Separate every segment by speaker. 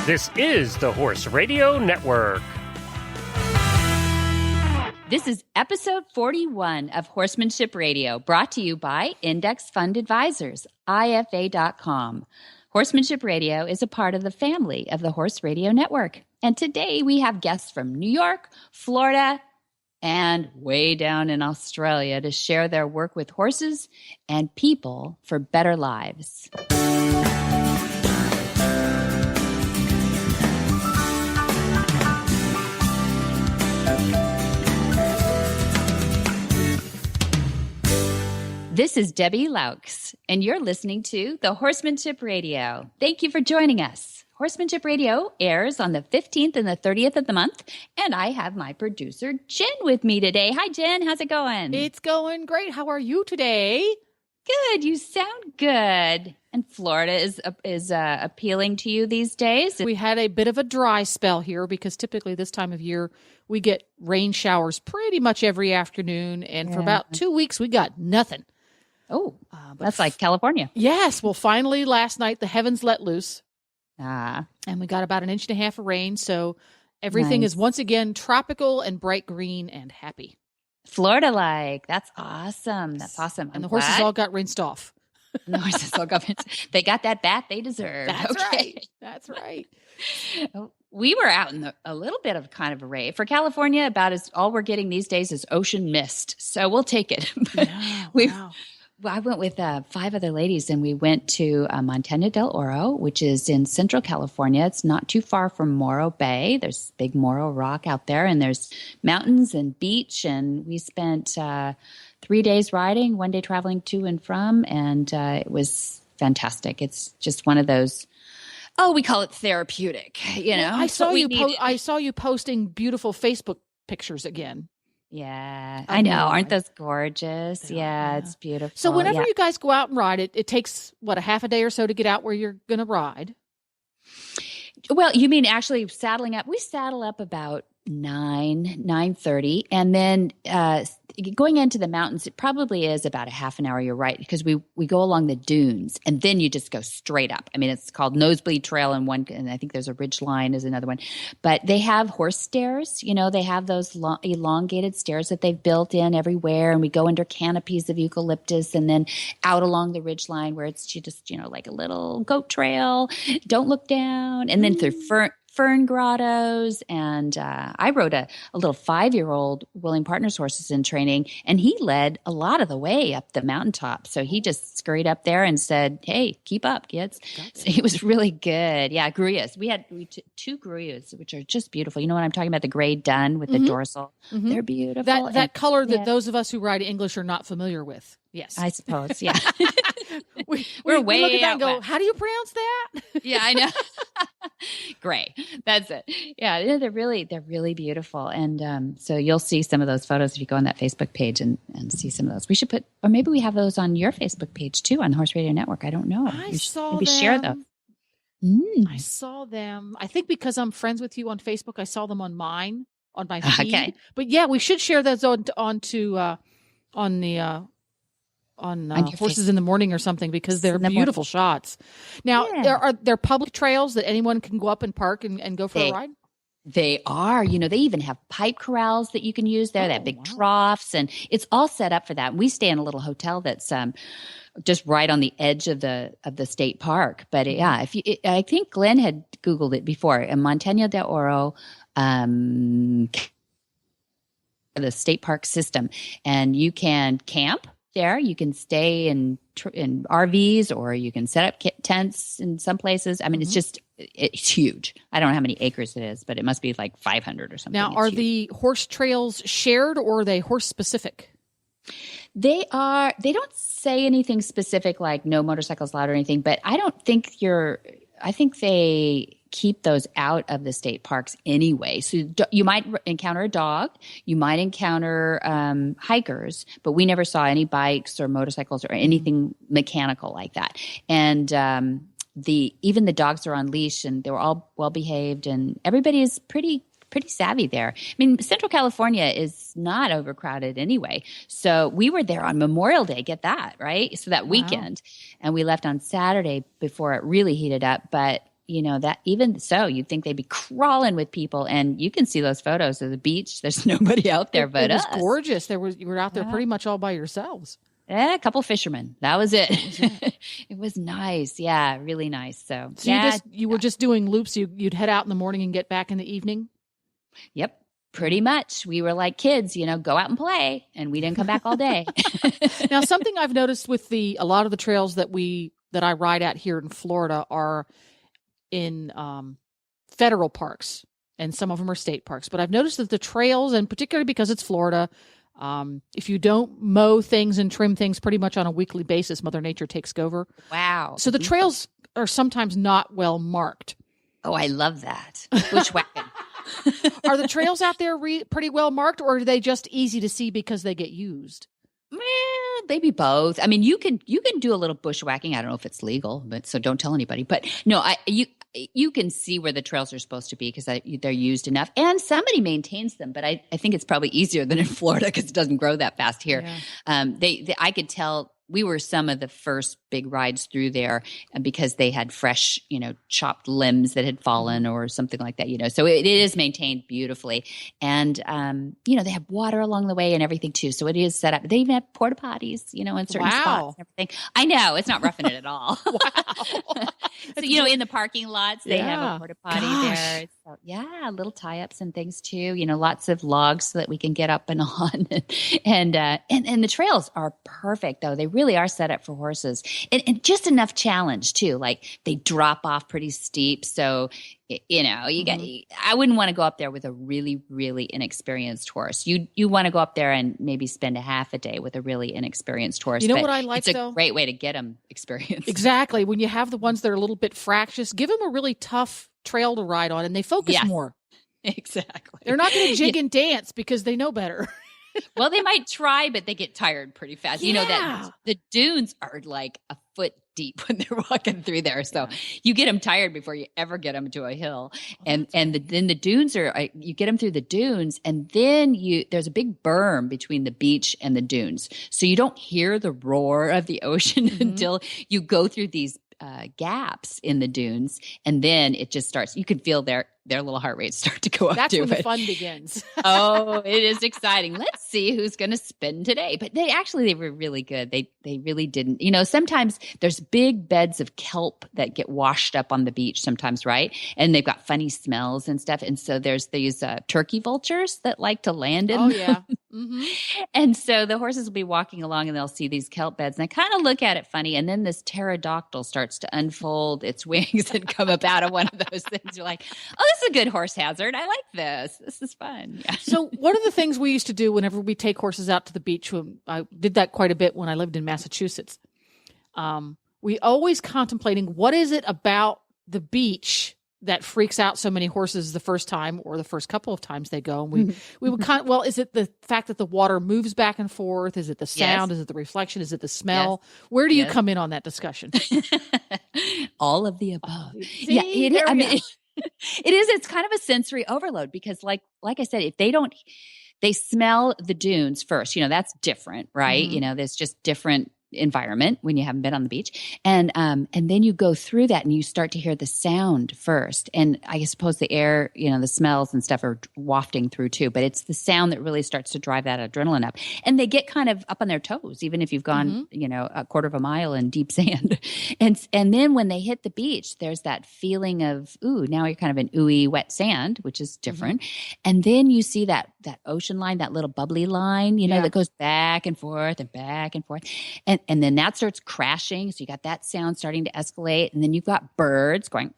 Speaker 1: This is the Horse Radio Network.
Speaker 2: This is episode 41 of Horsemanship Radio, brought to you by Index Fund Advisors, IFA.com. Horsemanship Radio is a part of the family of the Horse Radio Network. And today we have guests from New York, Florida, and way down in Australia to share their work with horses and people for better lives. This is Debbie Laux, and you're listening to the Horsemanship Radio. Thank you for joining us. Horsemanship Radio airs on the 15th and the 30th of the month, and I have my producer, Jen, with me today. Hi, Jen. How's it going?
Speaker 3: It's going great. How are you today?
Speaker 2: Good. You sound good. And Florida is appealing to you these days?
Speaker 3: We had a bit of a dry spell here because typically this time of year we get rain showers pretty much every afternoon, and for about 2 weeks we got nothing.
Speaker 2: Oh, that's like California.
Speaker 3: Yes. Well, finally, last night, the heavens let loose.
Speaker 2: And
Speaker 3: we got about 1.5 inches of rain. So everything is once again tropical and bright green and happy.
Speaker 2: Florida-like. That's awesome. That's awesome.
Speaker 3: And the horses all got rinsed off.
Speaker 2: The horses all got rinsed. They got that bath they deserve.
Speaker 3: That's right. That's right.
Speaker 2: We were out in a little bit of kind of a rave. For California, all we're getting these days is ocean mist. So we'll take it.
Speaker 3: Wow.
Speaker 2: Well, I went with 5 other ladies, and we went to Montaña del Oro, which is in central California. It's not too far from Morro Bay. There's big Morro Rock out there, and there's mountains and beach. And we spent 3 days riding, 1 day traveling to and from, and it was fantastic. It's just one of those. Oh, we call it therapeutic. You know,
Speaker 3: I saw you posting beautiful Facebook pictures again.
Speaker 2: Yeah, I know. Aren't those gorgeous? Yeah, it's beautiful.
Speaker 3: So whenever you guys go out and ride, it takes, a half a day or so to get out where you're going to ride?
Speaker 2: Well, you mean actually saddling up? We saddle up about 9:30, and then going into the mountains, it probably is about a half an hour. You're right, because we go along the dunes, and then you just go straight up. I mean, it's called Nosebleed Trail, and I think there's a ridge line is another one. But they have horse stairs. You know, they have those elongated stairs that they've built in everywhere, and we go under canopies of eucalyptus, and then out along the ridge line where it's just like a little goat trail. Don't look down, and then through fern grottos. And I rode a little 5-year-old Willing Partners horses in training, and he led a lot of the way up the mountaintop. So he just scurried up there and said, "Hey, keep up, kids." So he was really good. Yeah, gruyas. We took 2 gruyas, which are just beautiful. You know what I'm talking about? The gray dun with the dorsal. Mm-hmm. They're beautiful.
Speaker 3: That color that those of us who ride English are not familiar with. Yes.
Speaker 2: I suppose. Yeah.
Speaker 3: We're way look at that and go, how do you pronounce that?
Speaker 2: Yeah, I know. Gray. That's it. Yeah, they're really beautiful. And so you'll see some of those photos if you go on that Facebook page and see some of those. We should or maybe we have those on your Facebook page too, on Horse Radio Network. I don't know.
Speaker 3: Maybe share them. I saw them. I think because I'm friends with you on Facebook, I saw them on my feed. Okay. But yeah, we should share those on Horses in the Morning or something, because they're beautiful shots. Now, are there public trails that anyone can go up and park and go for a ride?
Speaker 2: They are. They even have pipe corrals that you can use there. They have big troughs, and it's all set up for that. We stay in a little hotel that's just right on the edge of the state park. But I think Glenn had Googled it before. Montaña del Oro, the state park system, and you can camp there. You can stay in RVs, or you can set up tents in some places. I mean, it's huge. I don't know how many acres it is, but it must be like 500 or something.
Speaker 3: Now, are the horse trails shared, or are they horse specific?
Speaker 2: They are. They don't say anything specific like no motorcycles allowed or anything, but I think they keep those out of the state parks anyway. So you might encounter a dog, you might encounter hikers, but we never saw any bikes or motorcycles or anything mechanical like that. And even the dogs are on leash, and they were all well behaved, and everybody is pretty savvy there. I mean, Central California is not overcrowded anyway. So we were there on Memorial Day, get that, right? So that weekend. And we left on Saturday before it really heated up. But that even so, you'd think they'd be crawling with people, and you can see those photos of the beach. There's nobody out there but us.
Speaker 3: It was gorgeous. You were out there pretty much all by yourselves.
Speaker 2: A couple fishermen. That was it. It was nice. Yeah, really nice. So
Speaker 3: you were just doing loops. You'd head out in the morning and get back in the evening?
Speaker 2: Yep. Pretty much. We were like kids, go out and play, and we didn't come back all day.
Speaker 3: Now, something I've noticed with a lot of the trails that I ride at here in Florida are in federal parks, and some of them are state parks. But I've noticed that the trails, and particularly because it's Florida, if you don't mow things and trim things pretty much on a weekly basis, Mother Nature takes over.
Speaker 2: Wow.
Speaker 3: So the trails are sometimes not well marked.
Speaker 2: Oh, I love that. Bushwhacking.
Speaker 3: Are the trails out there pretty well marked, or are they just easy to see because they get used?
Speaker 2: Maybe both. I mean, you can do a little bushwhacking. I don't know if it's legal, but so don't tell anybody. But no, you can see where the trails are supposed to be because they're used enough, and somebody maintains them. But I think it's probably easier than in Florida because it doesn't grow that fast here. Yeah. I could tell. We were some of the first big rides through there because they had fresh, chopped limbs that had fallen or something like that, So it is maintained beautifully. And, they have water along the way and everything too. So it is set up. They even have porta potties, in certain spots and everything. I know. It's not roughing it at all.
Speaker 3: Wow.
Speaker 2: So, in the parking lots, they have a porta potty there. So, little tie-ups and things too. Lots of logs so that we can get up and on. And the trails are perfect though. They really are set up for horses, and just enough challenge too. Like they drop off pretty steep, so I wouldn't want to go up there with a really, really inexperienced horse. You want to go up there and maybe spend a half a day with a really inexperienced horse.
Speaker 3: You know what I like?
Speaker 2: It's a great way to get them experienced.
Speaker 3: Exactly. When you have the ones that are a little bit fractious, give them a really tough trail to ride on, and they focus more.
Speaker 2: Exactly.
Speaker 3: They're not going to jig and dance because they know better.
Speaker 2: Well, they might try, but they get tired pretty fast.
Speaker 3: Yeah.
Speaker 2: That the dunes are like a foot deep when they're walking through there. So you get them tired before you ever get them to a hill. Then the dunes you get them through the dunes, and then there's a big berm between the beach and the dunes. So you don't hear the roar of the ocean until you go through these gaps in the dunes, and then it just starts. You can feel their little heart rates start to go up.
Speaker 3: That's when the fun begins.
Speaker 2: Oh, it is exciting. Let's see who's going to spin today. But they were really good. They really didn't. Sometimes there's big beds of kelp that get washed up on the beach sometimes, right? And they've got funny smells and stuff. And so there's these turkey vultures that like to land in.
Speaker 3: Oh, yeah.
Speaker 2: And so the horses will be walking along and they'll see these kelp beds, and they kind of look at it funny. And then this pterodactyl starts to unfold its wings and come up out of one of those things. You're like, oh, this is a good horse hazard. I like this. This is fun. Yeah.
Speaker 3: So one of the things we used to do whenever we take horses out to the beach, I did that quite a bit when I lived in Massachusetts. We always contemplating what is it about the beach that freaks out so many horses the first time or the first couple of times they go. And we would is it the fact that the water moves back and forth? Is it the sound? Yes. Is it the reflection? Is it the smell? Yes. Where do you come in on that discussion?
Speaker 2: All of the above. Yeah, it is. I mean, it is. It's kind of a sensory overload because like I said, if they smell the dunes first, that's different, right? There's just different environment when you haven't been on the beach, and then you go through that and you start to hear the sound first, and I suppose the air, the smells and stuff are wafting through too, but it's the sound that really starts to drive that adrenaline up, and they get kind of up on their toes even if you've gone a quarter of a mile in deep sand, and then when they hit the beach, there's that feeling of now you're kind of in ooey wet sand, which is different, and then you see that ocean line, that little bubbly line, that goes back and forth and back and forth, and then that starts crashing. So you got that sound starting to escalate. And then you've got birds going,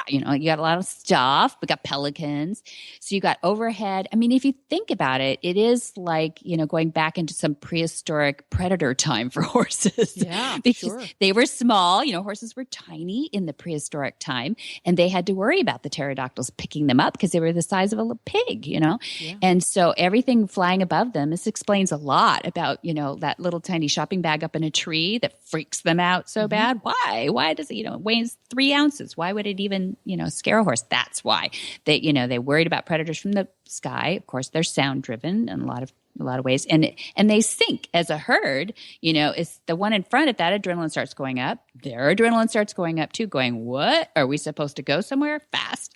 Speaker 2: you got a lot of stuff. We got pelicans. So you got overhead. I mean, if you think about it, it is like, going back into some prehistoric predator time for horses.
Speaker 3: Yeah,
Speaker 2: because they were small. Horses were tiny in the prehistoric time, and they had to worry about the pterodactyls picking them up because they were the size of a little pig, Yeah. And so everything flying above them, this explains a lot about, that little tiny shopping bag up in a tree that freaks them out so bad. Why? Why does it, it weighs 3 ounces? Why would it even, scare a horse? That's why they worried about predators from the sky. Of course, they're sound driven, and a lot of a lot of ways. And they sync as a herd. It's the one in front. If that adrenaline starts going up, their adrenaline starts going up too, going, what? Are we supposed to go somewhere fast?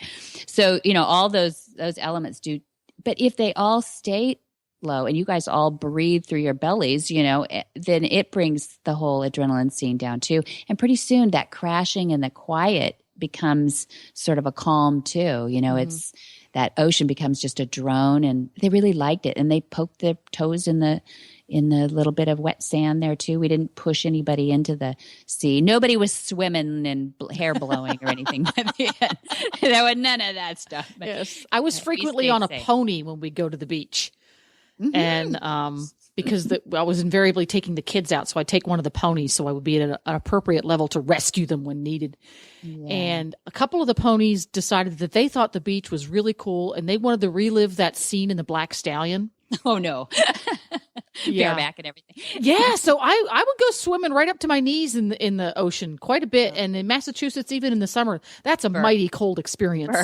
Speaker 2: So, all those elements do. But if they all stay low and you guys all breathe through your bellies, then it brings the whole adrenaline scene down too. And pretty soon that crashing and the quiet becomes sort of a calm too. It's that ocean becomes just a drone, and they really liked it. And they poked their toes in the little bit of wet sand there too. We didn't push anybody into the sea. Nobody was swimming and hair blowing or anything. There was none of that stuff. But,
Speaker 3: yes, I was frequently on a pony when we go to the beach. Mm-hmm. And because I was invariably taking the kids out, so I'd take one of the ponies so I would be at an appropriate level to rescue them when needed. Yeah. And a couple of the ponies decided that they thought the beach was really cool, and they wanted to relive that scene in the Black Stallion.
Speaker 2: Oh, no. Bareback and everything.
Speaker 3: Yeah, so I would go swimming right up to my knees in the ocean quite a bit. And in Massachusetts, even in the summer, that's a mighty cold experience.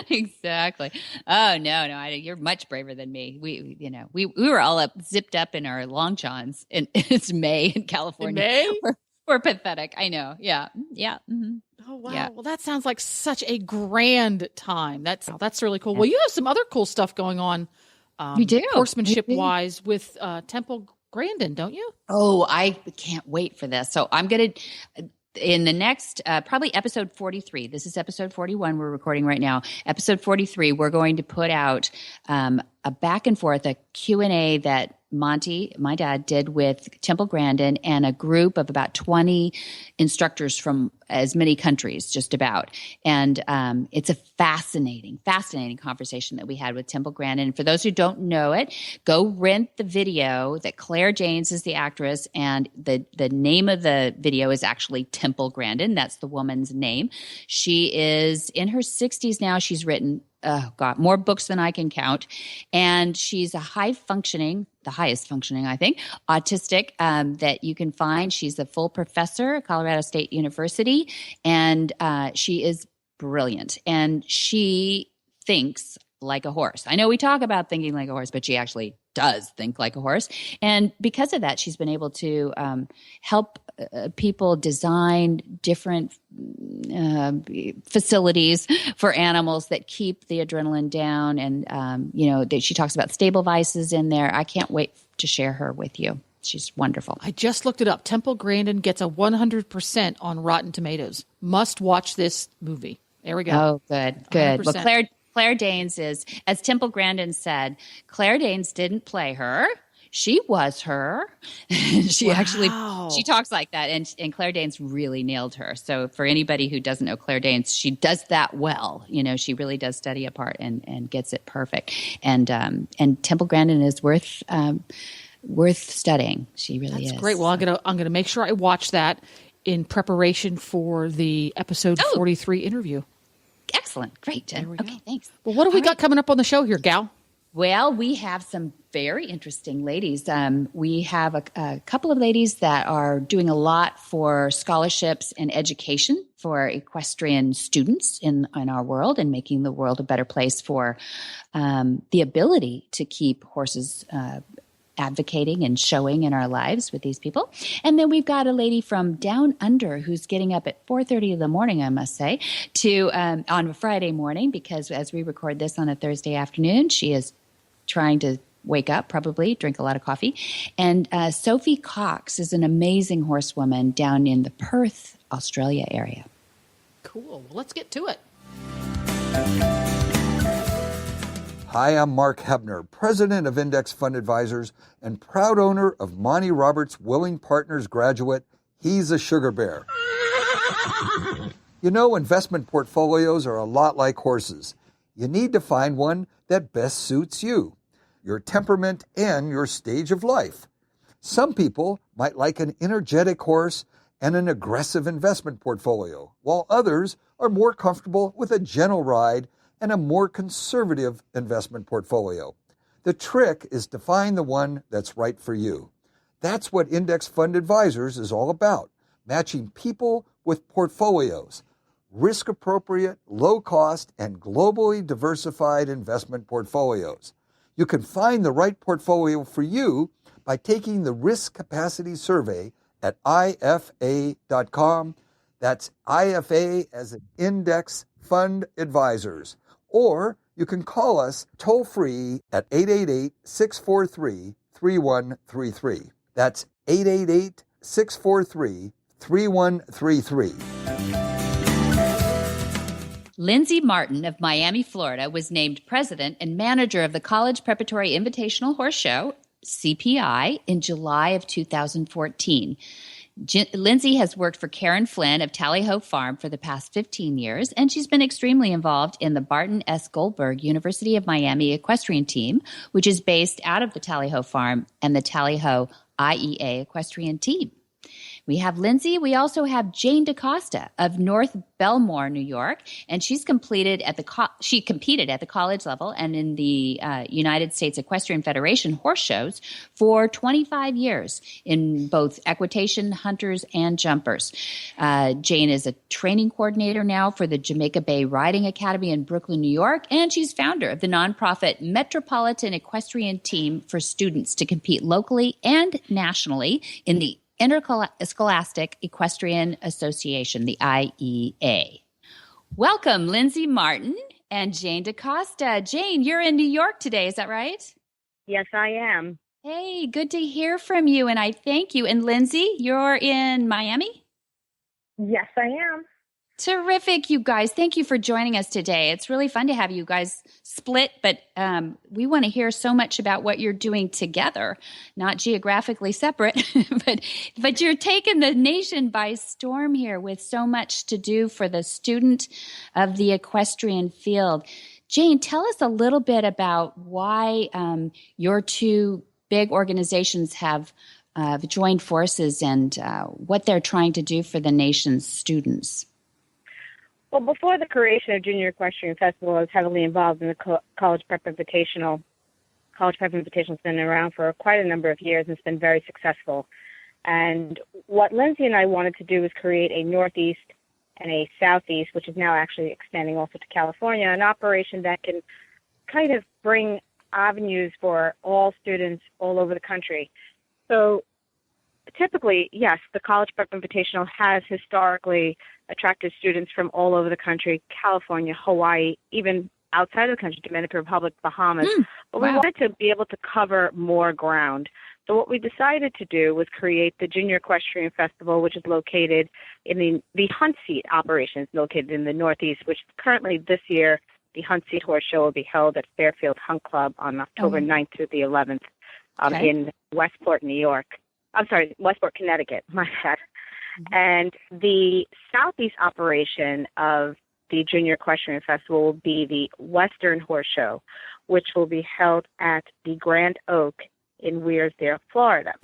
Speaker 2: Exactly. Oh, no, you're much braver than me. We were all zipped up in our long johns, and it's May in California.
Speaker 3: In May?
Speaker 2: We're pathetic. I know. Yeah. Yeah. Mm-hmm.
Speaker 3: Oh, wow.
Speaker 2: Yeah.
Speaker 3: Well, that sounds like such a grand time. That's really cool. Well, you have some other cool stuff going on.
Speaker 2: We do.
Speaker 3: Horsemanship wise with Temple Grandin, don't you?
Speaker 2: Oh, I can't wait for this. So I'm going to, in the next, probably episode 43, this is episode 41 we're recording right now. Episode 43, we're going to put out a back and forth, a Q&A that Monty, my dad, did with Temple Grandin and a group of about 20 instructors from as many countries, just about. And it's a fascinating conversation that we had with Temple Grandin. And for those who don't know it, go rent the video that Claire Danes is the actress, and the name of the video is actually Temple Grandin. That's the woman's name. She is in her 60s now. She's written more books than I can count. And she's a the highest functioning, I think, autistic that you can find. She's a full professor at Colorado State University, and she is brilliant. And she thinks like a horse. I know we talk about thinking like a horse, but she actually does think like a horse. And because of that, she's been able to help people design different facilities for animals that keep the adrenaline down. And, she talks about stable vices in there. I can't wait to share her with you. She's wonderful.
Speaker 3: I just looked it up. Temple Grandin gets a 100% on Rotten Tomatoes. Must watch this movie. There we go.
Speaker 2: Oh, good.
Speaker 3: 100%.
Speaker 2: Well, Claire Danes is, as Temple Grandin said, Claire Danes didn't play her. She was her. She talks like that. And Claire Danes really nailed her. So for anybody who doesn't know Claire Danes, she does that well. She really does study a part and gets it perfect. And Temple Grandin is worth studying. She really is.
Speaker 3: That's great. Well, I'm gonna make sure I watch that in preparation for the episode 43 interview.
Speaker 2: Excellent. Great, Jen. Okay, thanks.
Speaker 3: Well, what do we got coming up on the show here, gal?
Speaker 2: Well, we have some very interesting ladies. We have a couple of ladies that are doing a lot for scholarships and education for equestrian students in our world, and making the world a better place for the ability to keep horses advocating and showing in our lives with these people. And then we've got a lady from down under who's getting up at 4:30 in the morning, I must say, to on a Friday morning, because as we record this on a Thursday afternoon, she is trying to wake up, probably drink a lot of coffee. And Sophie Cox is an amazing horsewoman down in the Perth, Australia area.
Speaker 3: Cool. Well, let's get to it.
Speaker 4: Hi, I'm Mark Hebner, president of Index Fund Advisors and proud owner of Monty Roberts' Willing Partners graduate, He's a Sugar Bear. Investment portfolios are a lot like horses. You need to find one that best suits you, your temperament, and your stage of life. Some people might like an energetic horse and an aggressive investment portfolio, while others are more comfortable with a gentle ride and a more conservative investment portfolio. The trick is to find the one that's right for you. That's what Index Fund Advisors is all about, matching people with portfolios, risk-appropriate, low-cost, and globally diversified investment portfolios. You can find the right portfolio for you by taking the Risk Capacity Survey at IFA.com. That's IFA as an Index Fund Advisors. Or you can call us toll-free at 888-643-3133. That's 888-643-3133.
Speaker 2: Lindsay Martin of Miami, Florida, was named president and manager of the College Preparatory Invitational Horse Show, CPI, in July of 2014. Lindsay has worked for Karen Flynn of Tally Ho Farm for the past 15 years, and she's been extremely involved in the Barton S. Goldberg University of Miami Equestrian Team, which is based out of the Tally Ho Farm and the Tally Ho IEA Equestrian Team. We have Lindsay. We also have Jane DaCosta of North Belmore, New York, and she competed at the college level and in the United States Equestrian Federation horse shows for 25 years in both equitation, hunters, and jumpers. Jane is a training coordinator now for the Jamaica Bay Riding Academy in Brooklyn, New York, and she's founder of the nonprofit Metropolitan Equestrian Team for students to compete locally and nationally in the Interscholastic Equestrian Association, the IEA. Welcome, Lindsay Martin and Jane DaCosta. Jane, you're in New York today, is that right?
Speaker 5: Yes, I am.
Speaker 2: Hey, good to hear from you, and I thank you. And Lindsay, you're in Miami?
Speaker 5: Yes, I am.
Speaker 2: Terrific, you guys. Thank you for joining us today. It's really fun to have you guys split, but we want to hear so much about what you're doing together, not geographically separate, but you're taking the nation by storm here with so much to do for the student of the equestrian field. Jane, tell us a little bit about why your two big organizations have joined forces and what they're trying to do for the nation's students.
Speaker 5: Well, before the creation of Junior Equestrian Festival, I was heavily involved in the College Prep Invitational. College Prep Invitational has been around for quite a number of years and it's been very successful. And what Lindsay and I wanted to do was create a Northeast and a Southeast, which is now actually expanding also to California, an operation that can kind of bring avenues for all students all over the country. So typically, yes, the College Prep Invitational has historically attracted students from all over the country, California, Hawaii, even outside of the country, Dominican Republic, Bahamas. But we wanted to be able to cover more ground. So what we decided to do was create the Junior Equestrian Festival, which is located in the Hunt Seat operations located in the Northeast, which currently this year, the Hunt Seat Horse Show will be held at Fairfield Hunt Club on October 9th through the 11th in Westport, New York. I'm sorry, Westport, Connecticut, my bad. And the Southeast operation of the Junior Equestrian Festival will be the Western Horse Show, which will be held at the Grand Oak in Weirsdale, Florida.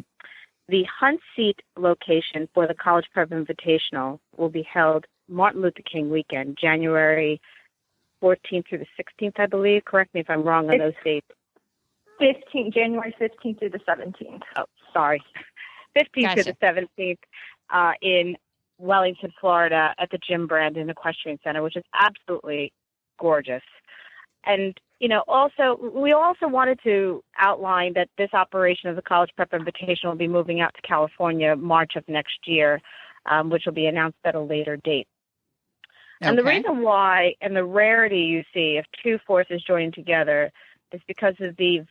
Speaker 5: The Hunt Seat location for the College Prep Invitational will be held Martin Luther King weekend, January 14th through the 16th, I believe. Correct me if I'm wrong on those dates.
Speaker 6: January 15th through the 17th.
Speaker 5: Oh, sorry. 15th to the 17th in Wellington, Florida at the Jim Brandon Equestrian Center, which is absolutely gorgeous. And, we also wanted to outline that this operation of the College Prep Invitational will be moving out to California March of next year, which will be announced at a later date. Okay. And the reason why and the rarity you see of two forces joining together is because of the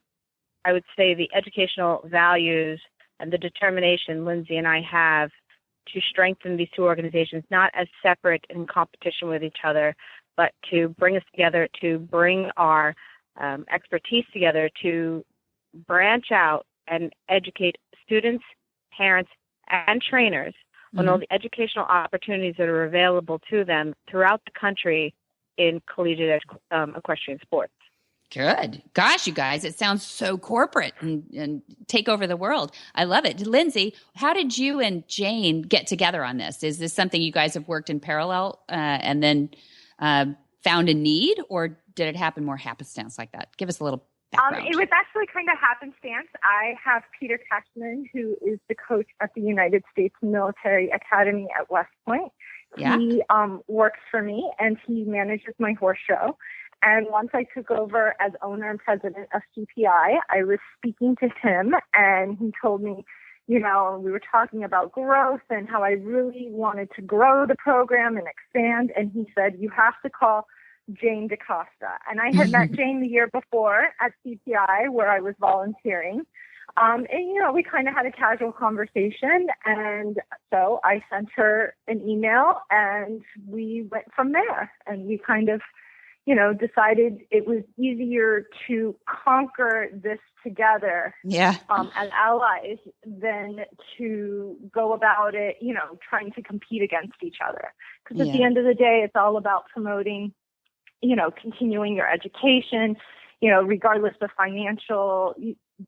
Speaker 5: educational values and the determination Lindsay and I have to strengthen these two organizations, not as separate in competition with each other, but to bring us together, to bring our expertise together, to branch out and educate students, parents, and trainers on all the educational opportunities that are available to them throughout the country in collegiate equestrian sports.
Speaker 2: Good. Gosh, you guys, it sounds so corporate and take over the world. I love it. Lindsay, how did you and Jane get together on this? Is this something you guys have worked in parallel and then found a need, or did it happen more happenstance like that? Give us a little background.
Speaker 6: It was actually kind of happenstance. I have Peter Cashman, who is the coach at the United States Military Academy at West Point. Yeah. He works for me, and he manages my horse show. And once I took over as owner and president of CPI, I was speaking to him, and he told me, we were talking about growth and how I really wanted to grow the program and expand. And he said, you have to call Jane DaCosta. And I had met Jane the year before at CPI where I was volunteering. And we kind of had a casual conversation. And so I sent her an email and we went from there. And we kind of, decided it was easier to conquer this together as allies than to go about it, trying to compete against each other. Because at the end of the day, it's all about promoting, continuing your education, regardless of financial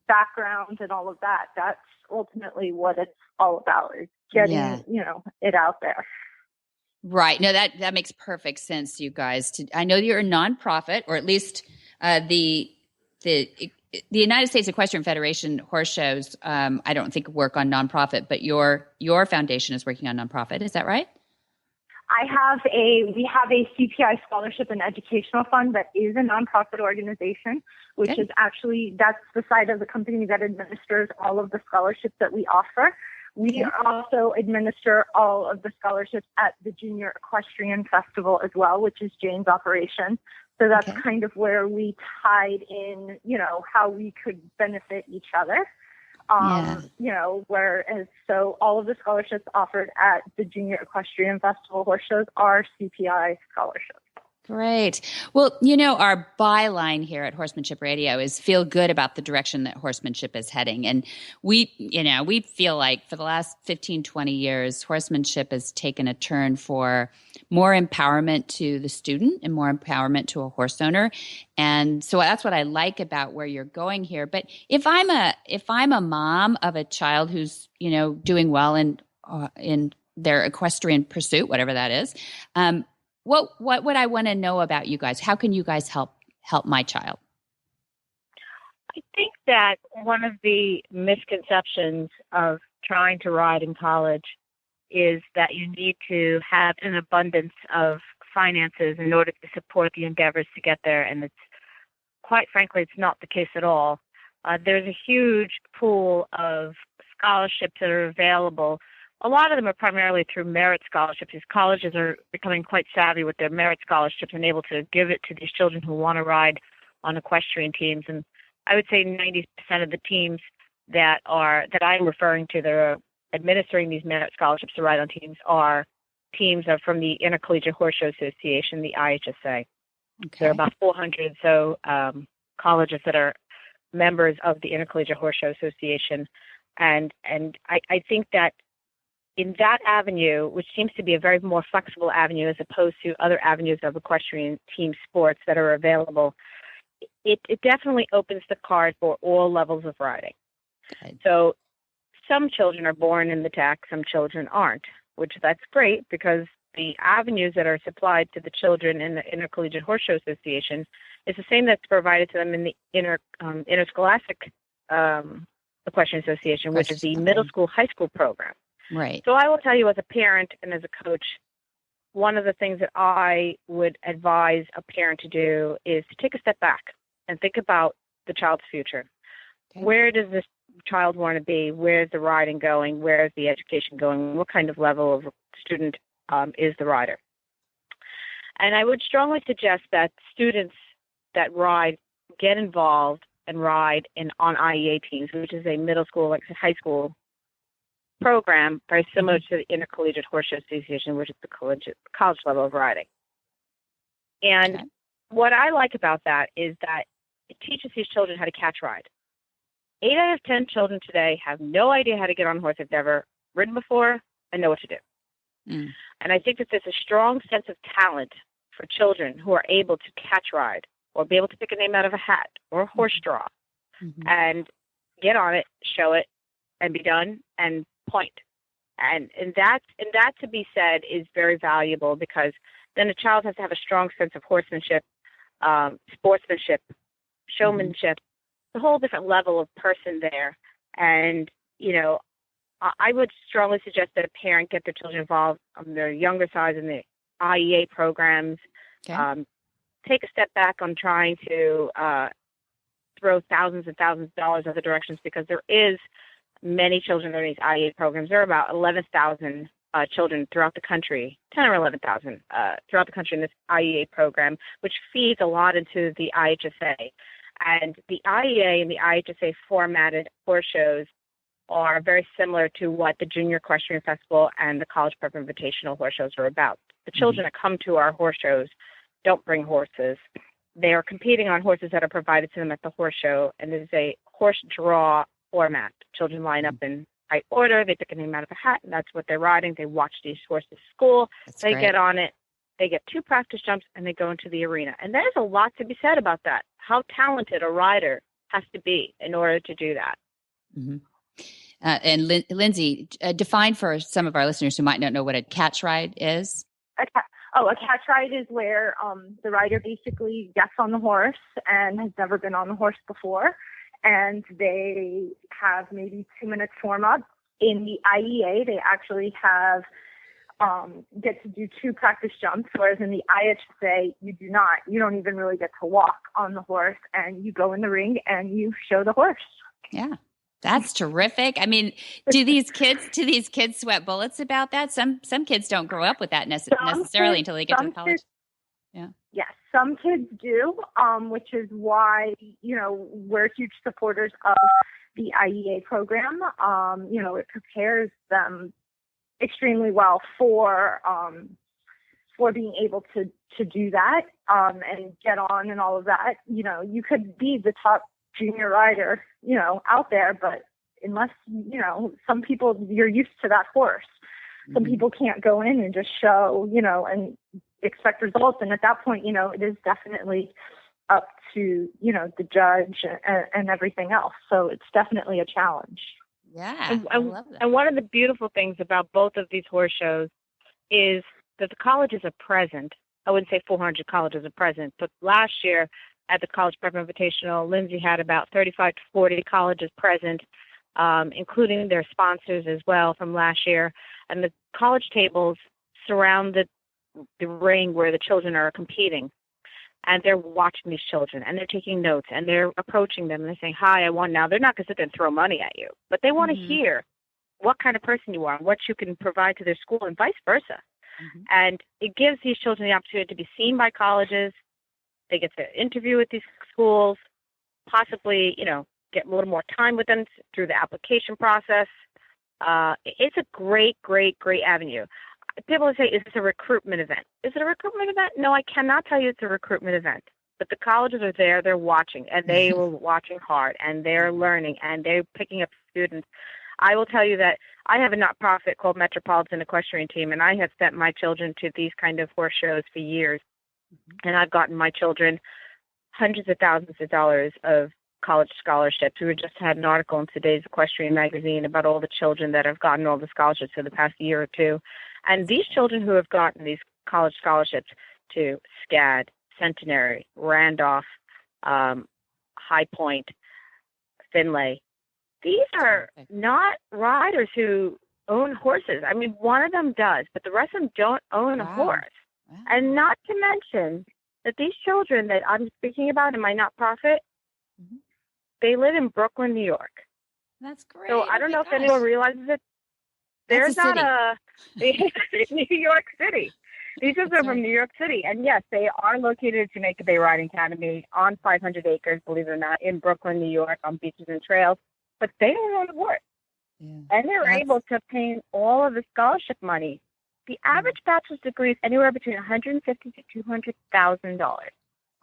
Speaker 6: background and all of that. That's ultimately what it's all about, is getting, it out there.
Speaker 2: Right. No, that makes perfect sense, you guys. I know you're a nonprofit, or at least the United States Equestrian Federation horse shows. I don't think work on nonprofit, but your foundation is working on nonprofit. Is that right?
Speaker 6: We have a CPI scholarship and educational fund that is a nonprofit organization, which is actually, that's the side of the company that administers all of the scholarships that we offer. We also administer all of the scholarships at the Junior Equestrian Festival as well, which is Jane's operation. So that's kind of where we tied in, how we could benefit each other. Whereas so all of the scholarships offered at the Junior Equestrian Festival horse shows are CPI scholarships.
Speaker 2: Great. Well, our byline here at Horsemanship Radio is feel good about the direction that horsemanship is heading. And we feel like for the last 15, 20 years, horsemanship has taken a turn for more empowerment to the student and more empowerment to a horse owner. And so that's what I like about where you're going here. But if I'm a mom of a child who's, doing well in their equestrian pursuit, whatever that is, what would I want to know about you guys? How can you guys help my child?
Speaker 5: I think that one of the misconceptions of trying to ride in college is that you need to have an abundance of finances in order to support the endeavors to get there. And it's quite frankly, it's not the case at all. There's a huge pool of scholarships that are available. A lot of them are primarily through merit scholarships. These colleges are becoming quite savvy with their merit scholarships and able to give it to these children who want to ride on equestrian teams. And I would say 90% of the teams that I'm referring to that are administering these merit scholarships to ride on teams are from the Intercollegiate Horse Show Association, the IHSA. Okay. There are about 400 or so colleges that are members of the Intercollegiate Horse Show Association. And I think that in that avenue, which seems to be a very more flexible avenue as opposed to other avenues of equestrian team sports that are available, it definitely opens the card for all levels of riding. Okay. So some children are born in the tech, some children aren't, which that's great because the avenues that are supplied to the children in the Intercollegiate Horse Show Association is the same that's provided to them in the Interscholastic Equestrian Association, which is the middle school, high school program.
Speaker 2: Right.
Speaker 5: So I will tell you as a parent and as a coach, one of the things that I would advise a parent to do is to take a step back and think about the child's future. Okay. Where does this child want to be? Where's the riding going? Where's the education going? What kind of level of student is the rider? And I would strongly suggest that students that ride get involved and ride on IEA teams, which is a middle school, like high school program, very similar to the Intercollegiate Horse Show Association, which is the college level of riding. And what I like about that is that it teaches these children how to catch ride. 8 out of 10 children today have no idea how to get on a horse if they've never ridden before and know what to do. And I think that there's a strong sense of talent for children who are able to catch ride or be able to pick a name out of a hat or a horse draw and get on it, show it, and be done and point. And that to be said is very valuable because then a child has to have a strong sense of horsemanship, sportsmanship, showmanship, a whole different level of person there. And, I would strongly suggest that a parent get their children involved on their younger size in the IEA programs. Okay. take a step back on trying to throw thousands and thousands of dollars other directions, because there is many children in these IEA programs. There are about 11,000 children throughout the country, 10 or 11,000 throughout the country in this IEA program, which feeds a lot into the IHSA. And the IEA and the IHSA formatted horse shows are very similar to what the Junior Equestrian Festival and the College Prep Invitational horse shows are about. The children that come to our horse shows don't bring horses. They are competing on horses that are provided to them at the horse show, and it is a horse draw format. Children line up in right order. They pick a name out of a hat, and that's what they're riding. They watch these horses school.
Speaker 2: That's
Speaker 5: they
Speaker 2: great.
Speaker 5: get on it. They get 2 practice jumps, and they go into the arena. And there's a lot to be said about that, how talented a rider has to be in order to do that.
Speaker 2: Mm-hmm. And Lindsay, define for some of our listeners who might not know what a catch ride is.
Speaker 6: A catch ride is where the rider basically gets on the horse and has never been on the horse before, and they have maybe 2 minutes warm up. In the IEA, they actually have get to do 2 practice jumps, whereas in the IHSA, you do not. You don't even really get to walk on the horse, and you go in the ring and you show the horse.
Speaker 2: Yeah. That's terrific. I mean, do these kids sweat bullets about that? Some kids don't grow up with that necessarily until they get to college. Yeah.
Speaker 6: Yes, some kids do, which is why, we're huge supporters of the IEA program. It prepares them extremely well for being able to do that and get on and all of that. You could be the top junior rider, out there, but unless, some people, you're used to that horse. Some people can't go in and just show, and expect results. And at that point, it is definitely up to, the judge and everything else. So it's definitely a challenge.
Speaker 2: Yeah. I love that.
Speaker 5: And one of the beautiful things about both of these horse shows is that the colleges are present. I wouldn't say 400 colleges are present, but last year at the College Prep Invitational, Lindsay had about 35 to 40 colleges present, including their sponsors as well from last year. And the college tables surround the ring where the children are competing. And they're watching these children, and they're taking notes, and they're approaching them, and they're saying, "Hi, I won." Now, they're not going to sit there and throw money at you, but they want to hear what kind of person you are and what you can provide to their school, and vice versa. And it gives these children the opportunity to be seen by colleges. They get to interview with these schools, possibly, get a little more time with them through the application process. It's a great, great, great avenue. People say, is this a recruitment event? Is it a recruitment event? No, I cannot tell you it's a recruitment event. But the colleges are there, they're watching, and they were watching hard, and they're learning, and they're picking up students. I will tell you that I have a not-profit called Metropolitan Equestrian Team, and I have sent my children to these kind of horse shows for years. And I've gotten my children hundreds of thousands of dollars of college scholarships. We just had an article in today's Equestrian magazine about all the children that have gotten all the scholarships for the past year or two. And these children who have gotten these college scholarships to SCAD, Centenary, Randolph, High Point, Finlay, these are not riders who own horses. I mean, one of them does, but the rest of them don't own a horse. Wow. And not to mention that these children that I'm speaking about in my not-profit, they live in Brooklyn, New York.
Speaker 2: That's great.
Speaker 5: So I don't know if anyone realizes it. There's not a New York City. These are from New York City. And yes, they are located at Jamaica Bay Riding Academy on 500 acres, believe it or not, in Brooklyn, New York, on beaches and trails. But they don't own a horse. Yeah. And they're able to obtain all of the scholarship money. The average bachelor's degree is anywhere between $150,000 to $200,000.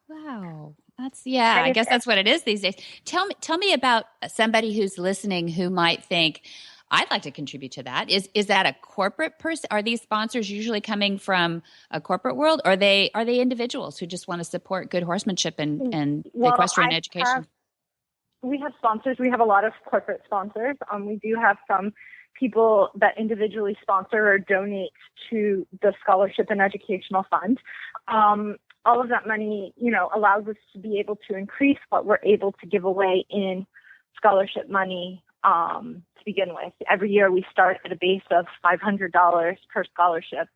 Speaker 2: Wow. I guess that's what it is these days. Tell me about somebody who's listening who might think, I'd like to contribute to that. Is that a corporate person? Are these sponsors usually coming from a corporate world, or are they individuals who just want to support good horsemanship and equestrian education?
Speaker 6: We have sponsors. We have a lot of corporate sponsors. We do have some people that individually sponsor or donate to the scholarship and educational fund. All of that money, allows us to be able to increase what we're able to give away in scholarship money to begin with. Every year we start at a base of $500 per scholarship.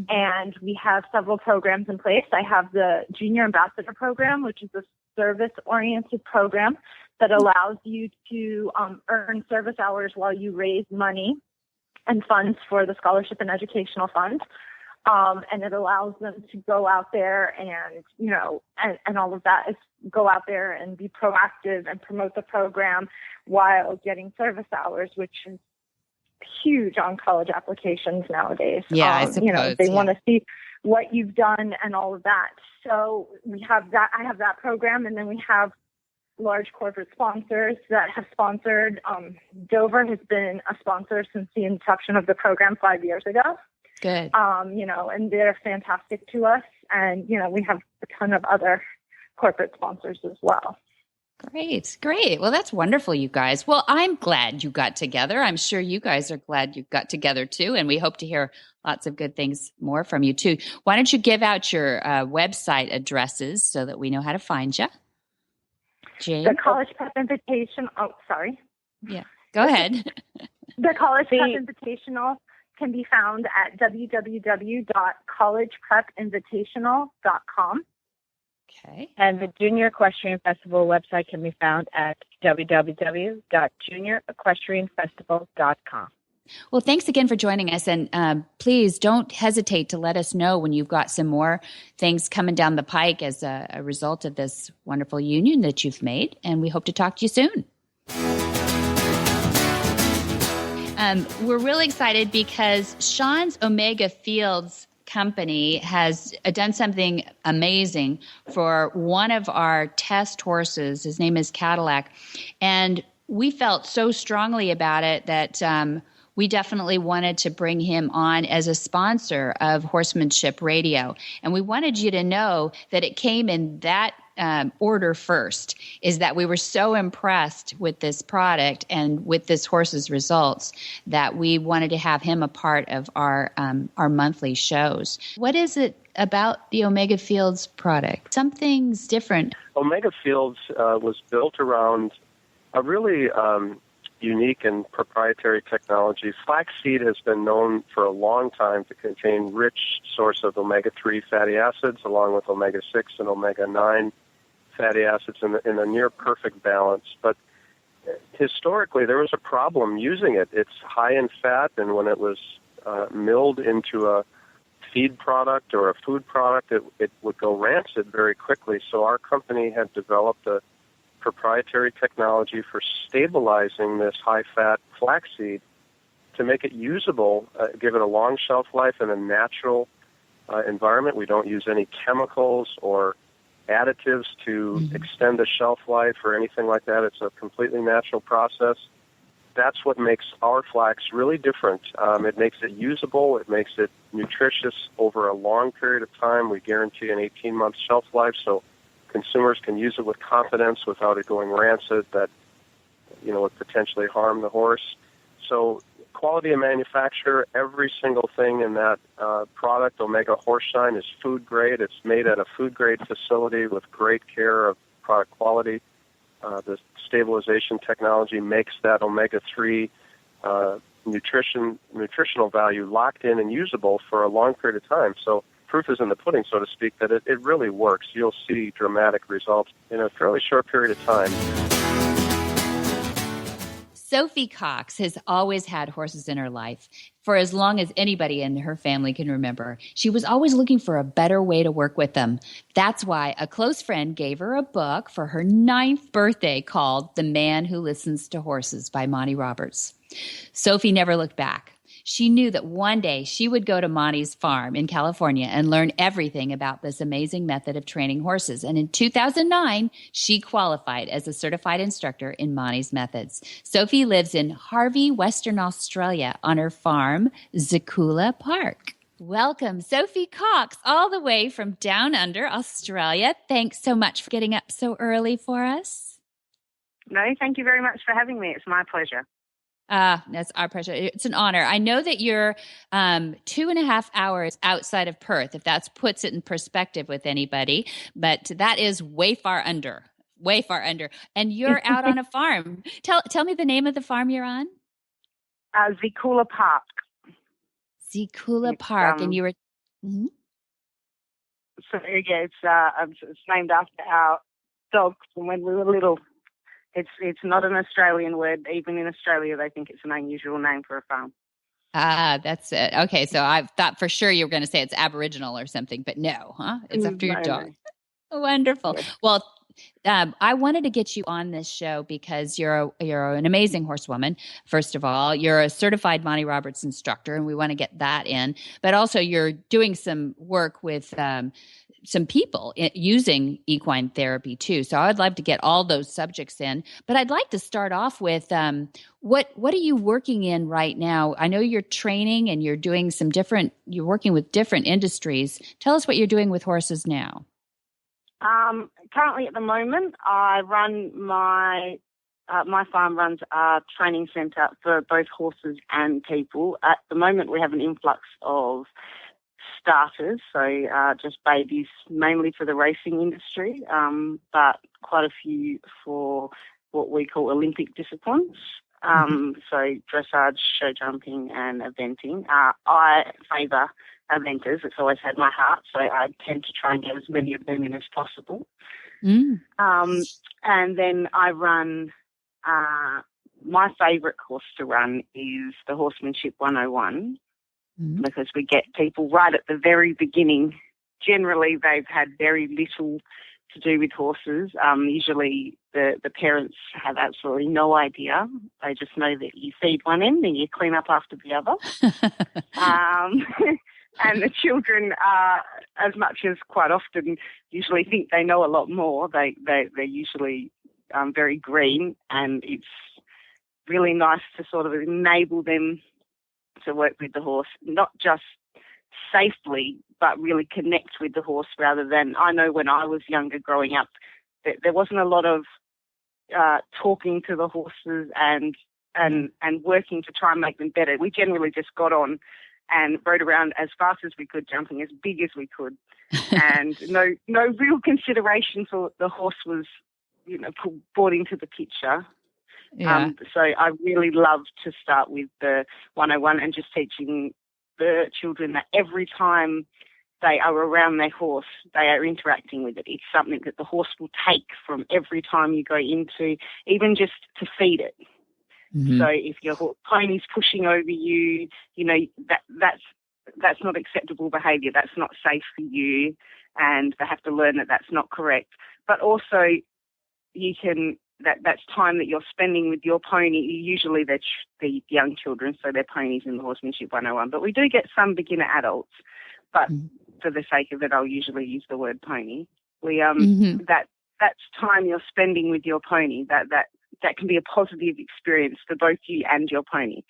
Speaker 6: And we have several programs in place. I have the Junior Ambassador Program, which is a service-oriented program that allows you to earn service hours while you raise money and funds for the Scholarship and Educational Fund. And it allows them to go out there and, and all of that is go out there and be proactive and promote the program while getting service hours, which is huge on college applications nowadays.
Speaker 2: Yeah, I suppose.
Speaker 6: They want to see what you've done and all of that. So we have that. I have that program, and then we have large corporate sponsors that have sponsored. Dover has been a sponsor since the inception of the program 5 years ago.
Speaker 2: Good.
Speaker 6: And they're fantastic to us. And, we have a ton of other corporate sponsors as well.
Speaker 2: Great. Well, that's wonderful, you guys. Well, I'm glad you got together. I'm sure you guys are glad you got together too. And we hope to hear lots of good things more from you too. Why don't you give out your website addresses so that we know how to find you? Jane?
Speaker 6: The College Prep Invitational. Oh, sorry.
Speaker 2: Yeah, go ahead.
Speaker 6: The College Prep Invitational can be found at www.collegeprepinvitational.com.
Speaker 2: Okay.
Speaker 5: And the Junior Equestrian Festival website can be found at www.juniorequestrianfestival.com.
Speaker 2: Well, thanks again for joining us. And please don't hesitate to let us know when you've got some more things coming down the pike as a result of this wonderful union that you've made. And we hope to talk to you soon. We're really excited because Sean's Omega Fields company has done something amazing for one of our test horses. His name is Cadillac. And we felt so strongly about it that we definitely wanted to bring him on as a sponsor of Horsemanship Radio. And we wanted you to know that it came in that order first, is that we were so impressed with this product and with this horse's results that we wanted to have him a part of our monthly shows. What is it about the Omega Fields product? Something's different.
Speaker 7: Omega Fields was built around a really unique and proprietary technology. Flaxseed has been known for a long time to contain rich source of omega-3 fatty acids along with omega-6 and omega-9 fatty acids in a near perfect balance. But historically, there was a problem using it. It's high in fat, and when it was milled into a feed product or a food product, it would go rancid very quickly. So our company had developed a proprietary technology for stabilizing this high-fat flaxseed to make it usable, give it a long shelf life in a natural environment. We don't use any chemicals or additives to extend the shelf life or anything like that. It's a completely natural process. That's what makes our flax really different. It makes it usable. It makes it nutritious over a long period of time. We guarantee an 18-month shelf life, so consumers can use it with confidence without it going rancid that, would potentially harm the horse. So quality of manufacture, every single thing in that product, Omega Horse-Shine, is food grade. It's made at a food grade facility with great care of product quality. The stabilization technology makes that omega-3 nutritional value locked in and usable for a long period of time. So proof is in the pudding, so to speak, that it really works. You'll see dramatic results in a fairly short period of time.
Speaker 2: Sophie Cox has always had horses in her life for as long as anybody in her family can remember. She was always looking for a better way to work with them. That's why a close friend gave her a book for her 9th birthday called The Man Who Listens to Horses by Monty Roberts. Sophie never looked back. She knew that one day she would go to Monty's farm in California and learn everything about this amazing method of training horses. And in 2009, she qualified as a certified instructor in Monty's methods. Sophie lives in Harvey, Western Australia on her farm, Zakula Park. Welcome, Sophie Cox, all the way from down under Australia. Thanks so much for getting up so early for us.
Speaker 8: No, thank you very much for having me. It's my pleasure.
Speaker 2: That's our pleasure. It's an honor. I know that you're 2.5 hours outside of Perth, if that puts it in perspective with anybody, but that is way far under way far under. And you're out on a farm. Tell me the name of the farm you're on.
Speaker 8: Zikula Park.
Speaker 2: Zikula Park. And you were... Mm-hmm.
Speaker 8: So yeah, it's named after our dog from when we were little. It's not an Australian word. Even in Australia, they think it's an unusual name for a farm.
Speaker 2: Ah, that's it. Okay, so I thought for sure you were going to say it's Aboriginal or something, but no, huh? It's after your dog. No. Wonderful. Yeah. Well, I wanted to get you on this show because you're an amazing horsewoman. First of all, you're a certified Monty Roberts instructor, and we want to get that in. But also, you're doing some work with some people using equine therapy too. So I'd love to get all those subjects in. But I'd like to start off with what are you working in right now? I know you're training and you're doing you're working with different industries. Tell us what you're doing with horses now.
Speaker 8: Currently at the moment, I run my farm runs a training centre for both horses and people. At the moment, we have an influx of starters, so just babies, mainly for the racing industry, but quite a few for what we call Olympic disciplines. So dressage, show jumping, and eventing. I favour eventers. It's always had my heart, so I tend to try and get as many of them in as possible. And then I run, my favourite course to run is the Horsemanship 101, because we get people right at the very beginning. Generally, they've had very little to do with horses. Usually the parents have absolutely no idea. They just know that you feed one end and you clean up after the other. And the children, as much as quite often usually think they know a lot more, they're usually very green, and it's really nice to sort of enable them to work with the horse, not just safely, but really connect with the horse rather than, I know when I was younger growing up, there wasn't a lot of talking to the horses and working to try and make them better. We generally just got on and rode around as fast as we could, jumping as big as we could. And no real consideration for the horse was, brought into the picture.
Speaker 2: Yeah.
Speaker 8: So I really love to start with the 101 and just teaching the children that every time they are around their horse, they are interacting with it. It's something that the horse will take from every time you go into, even just to feed it. So if your pony's pushing over you, that's not acceptable behaviour. That's not safe for you, and they have to learn that that's not correct. But also, that's time that you're spending with your pony. Usually they're the young children, so they're ponies in the Horsemanship 101. But we do get some beginner adults. But for the sake of it, I'll usually use the word pony. That's time you're spending with your pony. That can be a positive experience for both you and your pony.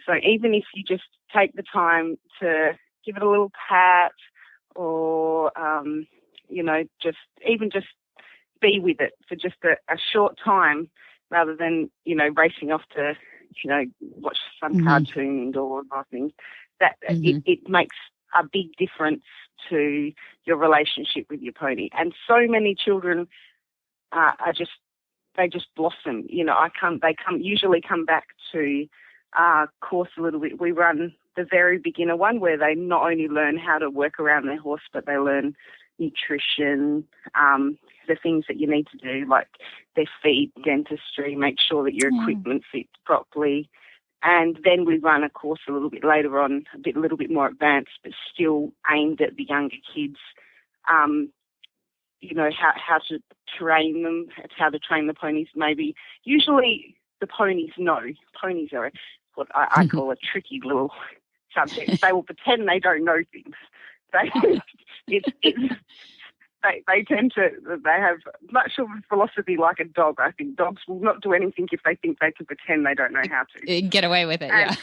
Speaker 8: So even if you just take the time to give it a little pat or, just be with it for just a short time rather than, racing off to, watch some cartoon or nothing, that it makes a big difference to your relationship with your pony. And so many children they just blossom. They usually come back to our course a little bit. We run the very beginner one where they not only learn how to work around their horse, but they learn nutrition, the things that you need to do, like their feet, dentistry, make sure that your equipment fits properly. And then we run a course a little bit later on, a little bit more advanced, but still aimed at the younger kids. How to train them, how to train the ponies. Maybe usually the ponies know. Ponies are what I call a tricky little subject. They will pretend they don't know things. They tend to. They have much of a philosophy like a dog. I think dogs will not do anything if they think they can pretend they don't know how to.
Speaker 2: Get away with it,
Speaker 8: yeah.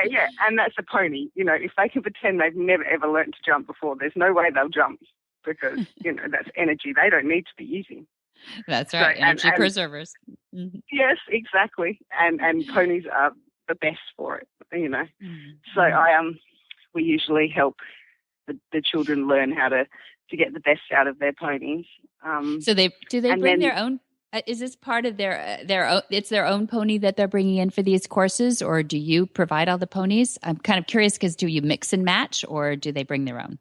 Speaker 8: Yeah, and that's a pony. If they can pretend they've never ever learnt to jump before, there's no way they'll jump because that's energy they don't need to be using.
Speaker 2: That's right, so, energy preservers.
Speaker 8: Yes, exactly, and ponies are the best for it. So we usually help the children learn how to get the best out of their ponies.
Speaker 2: So do they bring their own Is this part of it's their own pony that they're bringing in for these courses, or do you provide all the ponies? I'm kind of curious because do you mix and match, or do they bring their own?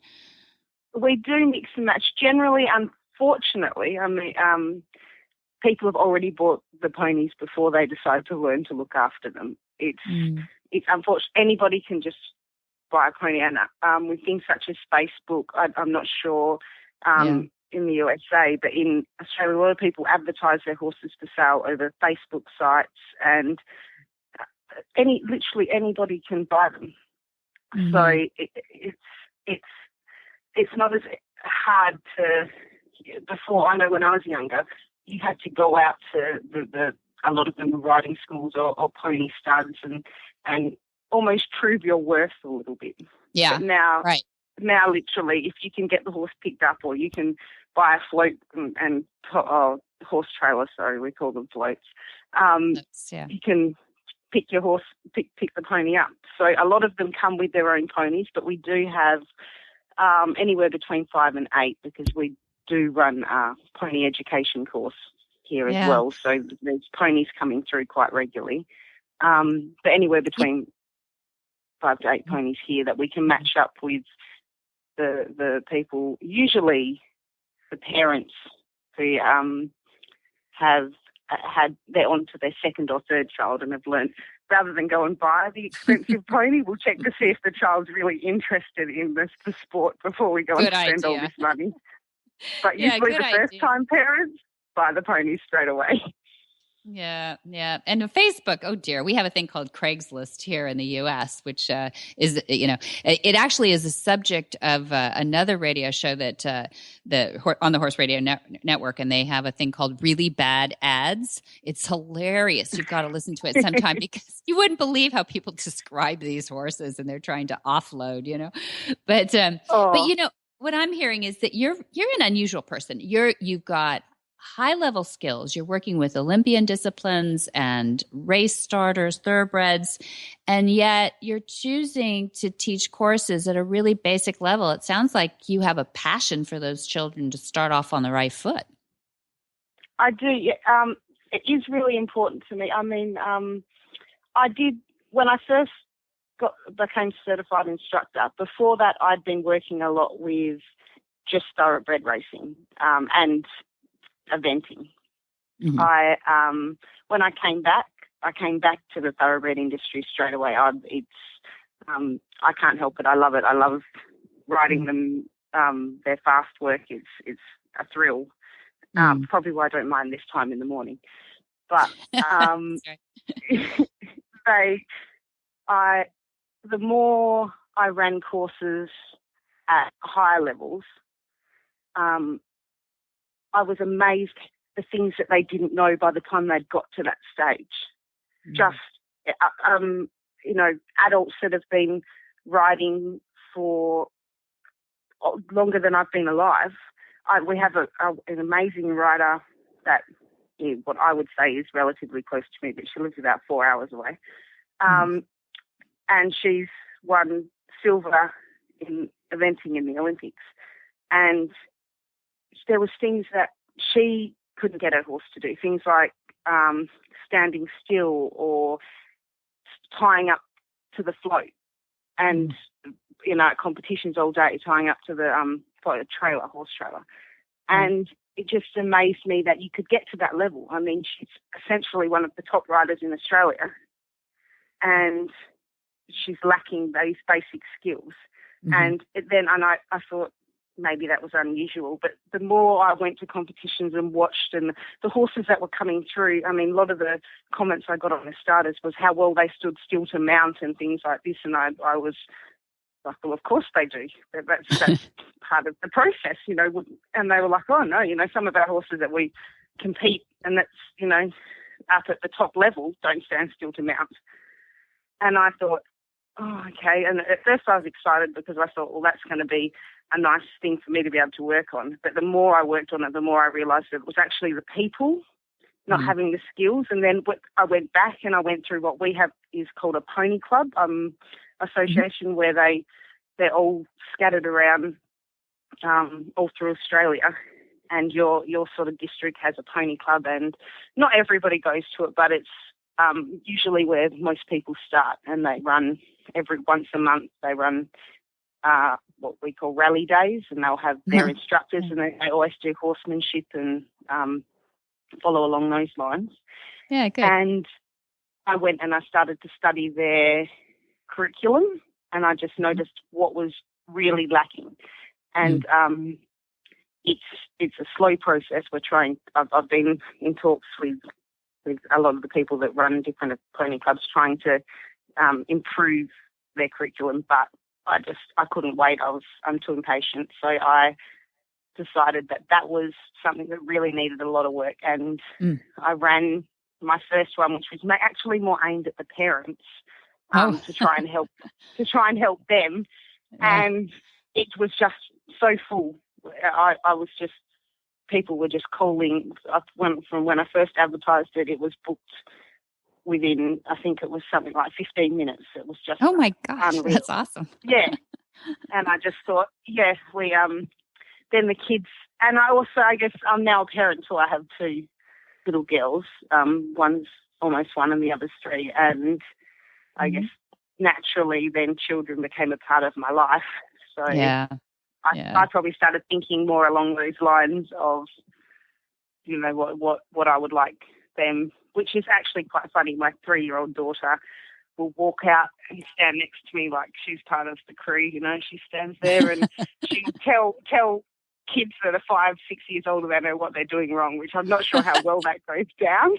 Speaker 8: We do mix and match. Generally, unfortunately, people have already bought the ponies before they decide to learn to look after them. It's unfortunate. Anybody can just buy a pony, and with things such as Facebook, I'm not sure in the USA, but in Australia, a lot of people advertise their horses for sale over Facebook sites, and literally anybody can buy them. Mm-hmm. So it's not as hard to. Before, I know when I was younger, you had to go out to a lot of them were riding schools or pony studs and almost prove your worth a little bit.
Speaker 2: Yeah.
Speaker 8: But now,
Speaker 2: right.
Speaker 8: Now, literally, if you can get the horse picked up, or you can buy a float and horse trailer, sorry, we call them floats. You can pick your horse, pick the pony up. So a lot of them come with their own ponies, but we do have anywhere between 5 and 8 because we do run a pony education course here as well. So there's ponies coming through quite regularly. But anywhere between 5 to 8 ponies here that we can match up with the people, usually the parents who they're on to their second or third child and have learned, rather than go and buy the expensive pony, we'll check to see if the child's really interested in the sport before we go and spend all this money. But usually the first-time parents buy the ponies straight away.
Speaker 2: Yeah. And Facebook, oh dear, we have a thing called Craigslist here in the U.S., which is, it actually is a subject of another radio show that on the Horse Radio Network, and they have a thing called Really Bad Ads. It's hilarious. You've got to listen to it sometime because you wouldn't believe how people describe these horses, and they're trying to offload, But what I'm hearing is that you're an unusual person. You've got high-level skills. You're working with Olympian disciplines and race starters, thoroughbreds, and yet you're choosing to teach courses at a really basic level. It sounds like you have a passion for those children to start off on the right foot.
Speaker 8: I do. It is really important to me. I mean, I did, when I first became certified instructor, before that I'd been working a lot with just thoroughbred racing and eventing. Mm-hmm. When I came back to the thoroughbred industry straight away. I can't help it. I love it. I love riding them. Their fast work is a thrill. Probably why I don't mind this time in the morning. But the more I ran courses at higher levels, I was amazed the things that they didn't know by the time they'd got to that stage. Mm. Just, adults that have been riding for longer than I've been alive. We have an amazing rider that, what I would say is relatively close to me, but she lives about 4 hours away. And she's won silver in eventing in the Olympics. And there was things that she couldn't get her horse to do, things like standing still or tying up to the float, and at competitions all day tying up to the horse trailer. And it just amazed me that you could get to that level. I mean, she's essentially one of the top riders in Australia, and she's lacking those basic skills. Mm-hmm. And I thought, maybe that was unusual, but the more I went to competitions and watched, and the horses that were coming through, I mean, a lot of the comments I got on the starters was how well they stood still to mount and things like this, and I was like, well, of course they do. That's part of the process, and they were like, oh, no, some of our horses that we compete and that's, up at the top level don't stand still to mount. And I thought, oh, okay. And at first I was excited because I thought, well, that's going to be a nice thing for me to be able to work on. But the more I worked on it, the more I realised that it was actually the people not having the skills. And then I went back and I went through what we have is called a pony club association, where they're all scattered around all through Australia. and your sort of district has a pony club, and not everybody goes to it, but it's usually where most people start, and they run every once a month. They run what we call rally days, and they'll have their instructors, and they always do horsemanship and follow along those lines.
Speaker 2: Yeah, good.
Speaker 8: And I went and I started to study their curriculum, and I just noticed what was really lacking. And it's a slow process. I've been in talks with a lot of the people that run different pony clubs, trying to improve their curriculum, but I couldn't wait. I'm too impatient. So I decided that was something that really needed a lot of work, and I ran my first one, which was actually more aimed at the parents to try and help them. Yeah. And it was just so full. I was just, people were just calling. From when I first advertised it, it was booked within, I think it was something like 15 minutes. It was just,
Speaker 2: oh my gosh,
Speaker 8: unreal.
Speaker 2: That's awesome.
Speaker 8: Yeah. And I just thought, yeah, then the kids, and I guess I'm now a parent, so I have two little girls. One's almost one and the other's 3. And I guess naturally then children became a part of my life. So I probably started thinking more along those lines of, what I would like them, which is actually quite funny. My 3-year-old daughter will walk out and stand next to me like she's part of the crew, she stands there and she'll tell kids that are 5, 6 years older than her what they're doing wrong, which I'm not sure how well that goes down.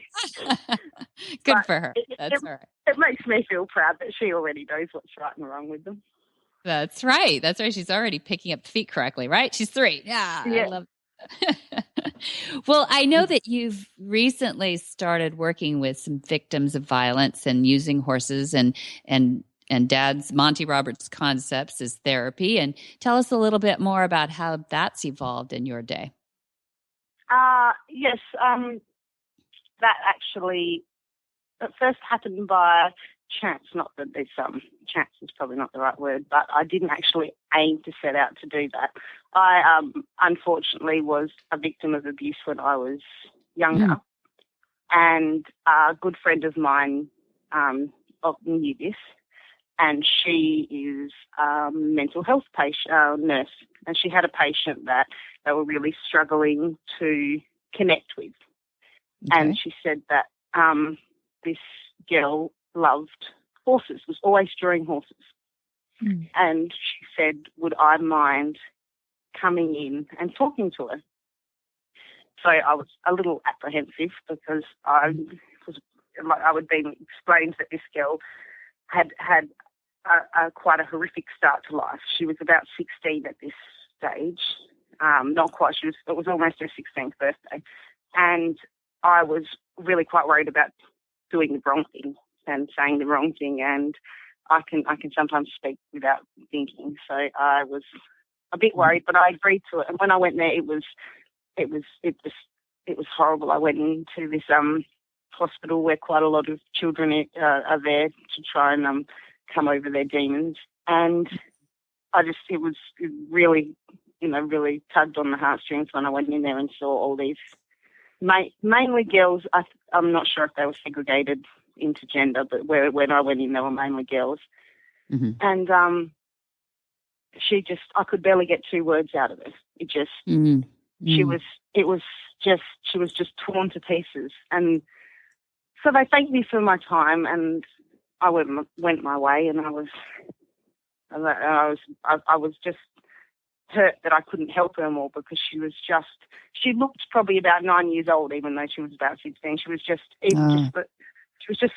Speaker 2: Good
Speaker 8: but
Speaker 2: for her. That's all right.
Speaker 8: It makes me feel proud that she already knows what's right and wrong with them.
Speaker 2: That's right. That's right. She's already picking up the feet correctly, right? She's 3. Yeah. I love it. Well, I know that you've recently started working with some victims of violence and using horses and Dad's Monty Roberts concepts as therapy. And tell us a little bit more about how that's evolved in your day.
Speaker 8: Yes, that actually at first happened by chance. Not that there's chance is probably not the right word, but I didn't actually aim to set out to do that. I unfortunately was a victim of abuse when I was younger, and a good friend of mine knew this, and she is a mental health nurse, and she had a patient that they were really struggling to connect with. Okay. And she said that this girl loved horses, was always drawing horses. And she said, would I mind coming in and talking to her? So I was a little apprehensive because I would be explained that this girl had quite a horrific start to life. She was about 16 at this stage. Not quite. It was almost her 16th birthday. And I was really quite worried about doing the wrong thing and saying the wrong thing. And I can sometimes speak without thinking. So I was a bit worried, but I agreed to it. And when I went there, it was horrible. I went into this hospital where quite a lot of children are there to try and come over their demons. And it really tugged on the heartstrings when I went in there and saw all these, mainly girls. I'm not sure if they were segregated into gender, but when I went in, they were mainly girls. And I could barely get 2 words out of it. She was just torn to pieces. And so they thanked me for my time, and I went my way, and I was just hurt that I couldn't help her more, because she looked probably about 9 years old, even though she was about 16. She was just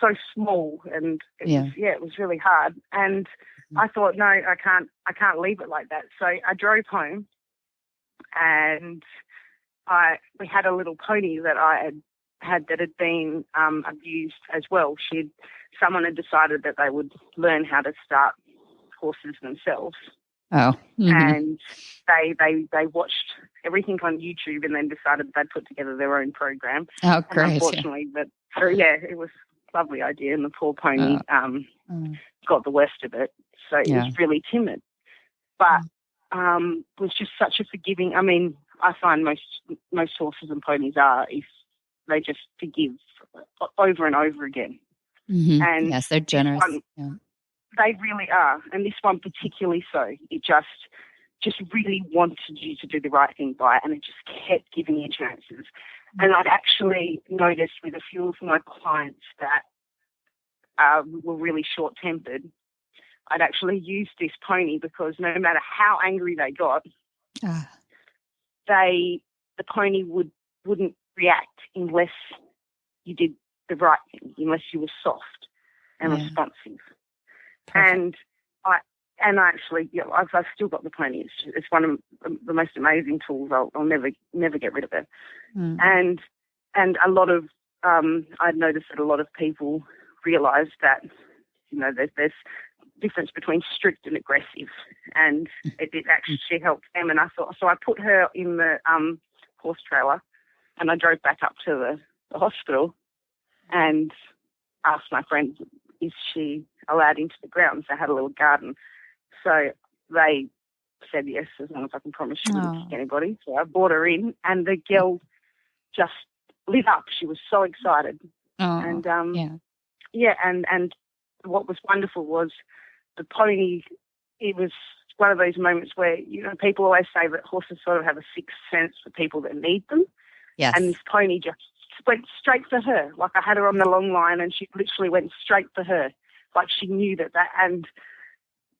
Speaker 8: so small, and it was really hard. And I thought, no, I can't leave it like that. So I drove home, and we had a little pony that I had that had been abused as well. Someone had decided that they would learn how to start horses themselves.
Speaker 2: Oh.
Speaker 8: And they watched everything on YouTube and then decided they'd put together their own program.
Speaker 2: Oh, great.
Speaker 8: And unfortunately, it was a lovely idea, and the poor pony got the worst of it. So it was really timid. But was just such a forgiving, I find most horses and ponies are if they just forgive over and over again.
Speaker 2: Mm-hmm.
Speaker 8: And
Speaker 2: yes, they're generous.
Speaker 8: They really are, and this one particularly so. It just really wanted you to do the right thing by it, and it just kept giving you chances. And I'd actually noticed with a few of my clients that were really short-tempered, I'd actually used this pony because no matter how angry they got, the pony wouldn't react unless you did the right thing, unless you were soft and responsive.
Speaker 2: Perfect.
Speaker 8: And I actually, I've still got the pony. It's one of the most amazing tools. I'll never get rid of it. And a lot of I'd noticed that a lot of people realise that there's difference between strict and aggressive, and it actually helped them. And I thought, so I put her in the horse trailer, and I drove back up to the hospital, and asked my friend, is she allowed into the grounds? They had a little garden. So they said yes, as long as I can promise she wouldn't kick anybody. So I brought her in, and the girl just lit up. She was so excited. And and what was wonderful was the pony. It was one of those moments where, people always say that horses sort of have a sixth sense for people that need them.
Speaker 2: Yes.
Speaker 8: And this pony just went straight for her. Like, I had her on the long line, and she literally went straight for her. Like, she knew that, and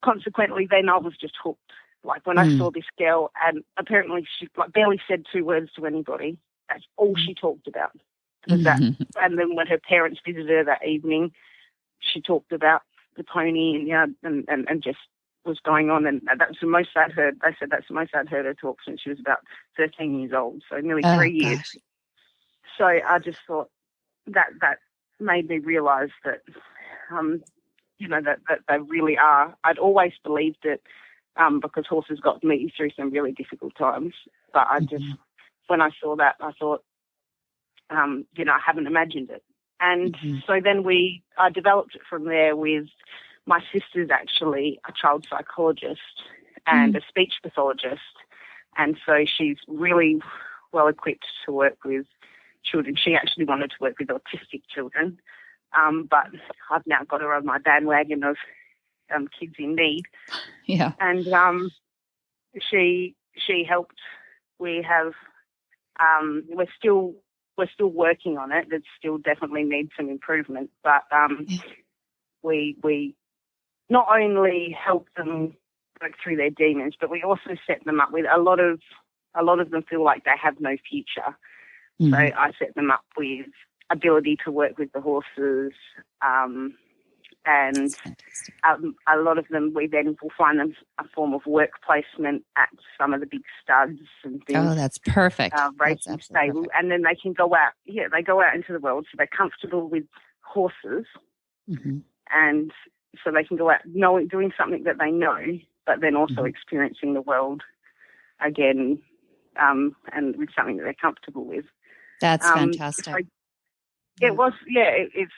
Speaker 8: consequently then I was just hooked. Like, when I saw this girl, and apparently she barely said two words to anybody. That's all she talked about. Was that. And then when her parents visited her that evening, she talked about the pony and just was going on, and that's the most I'd heard. They said that's the most I'd heard her talk since she was about 13 years old, so nearly 3 years.
Speaker 2: Gosh.
Speaker 8: So I just thought that made me realise that, that they really are. I'd always believed it because horses got me through some really difficult times. But I just, when I saw that, I thought, I haven't imagined it. And so then I developed it from there with my sister's actually a child psychologist and a speech pathologist. And so she's really well equipped to work with children. She actually wanted to work with autistic children, but I've now got her on my bandwagon of kids in need.
Speaker 2: Yeah.
Speaker 8: And she helped. We have we're still working on it. It still definitely needs some improvement, but we not only help them work through their demons, but we also set them up with a lot of them feel like they have no future. So I set them up with ability to work with the horses, and a lot of them, we then will find them a form of work placement at some of the big studs and things.
Speaker 2: Oh, that's perfect.
Speaker 8: Racing stable, and then they can go out. Yeah, they go out into the world, so they're comfortable with horses, and so they can go out doing something that they know, but then also experiencing the world again, and with something that they're comfortable with.
Speaker 2: That's fantastic.
Speaker 8: So it was, it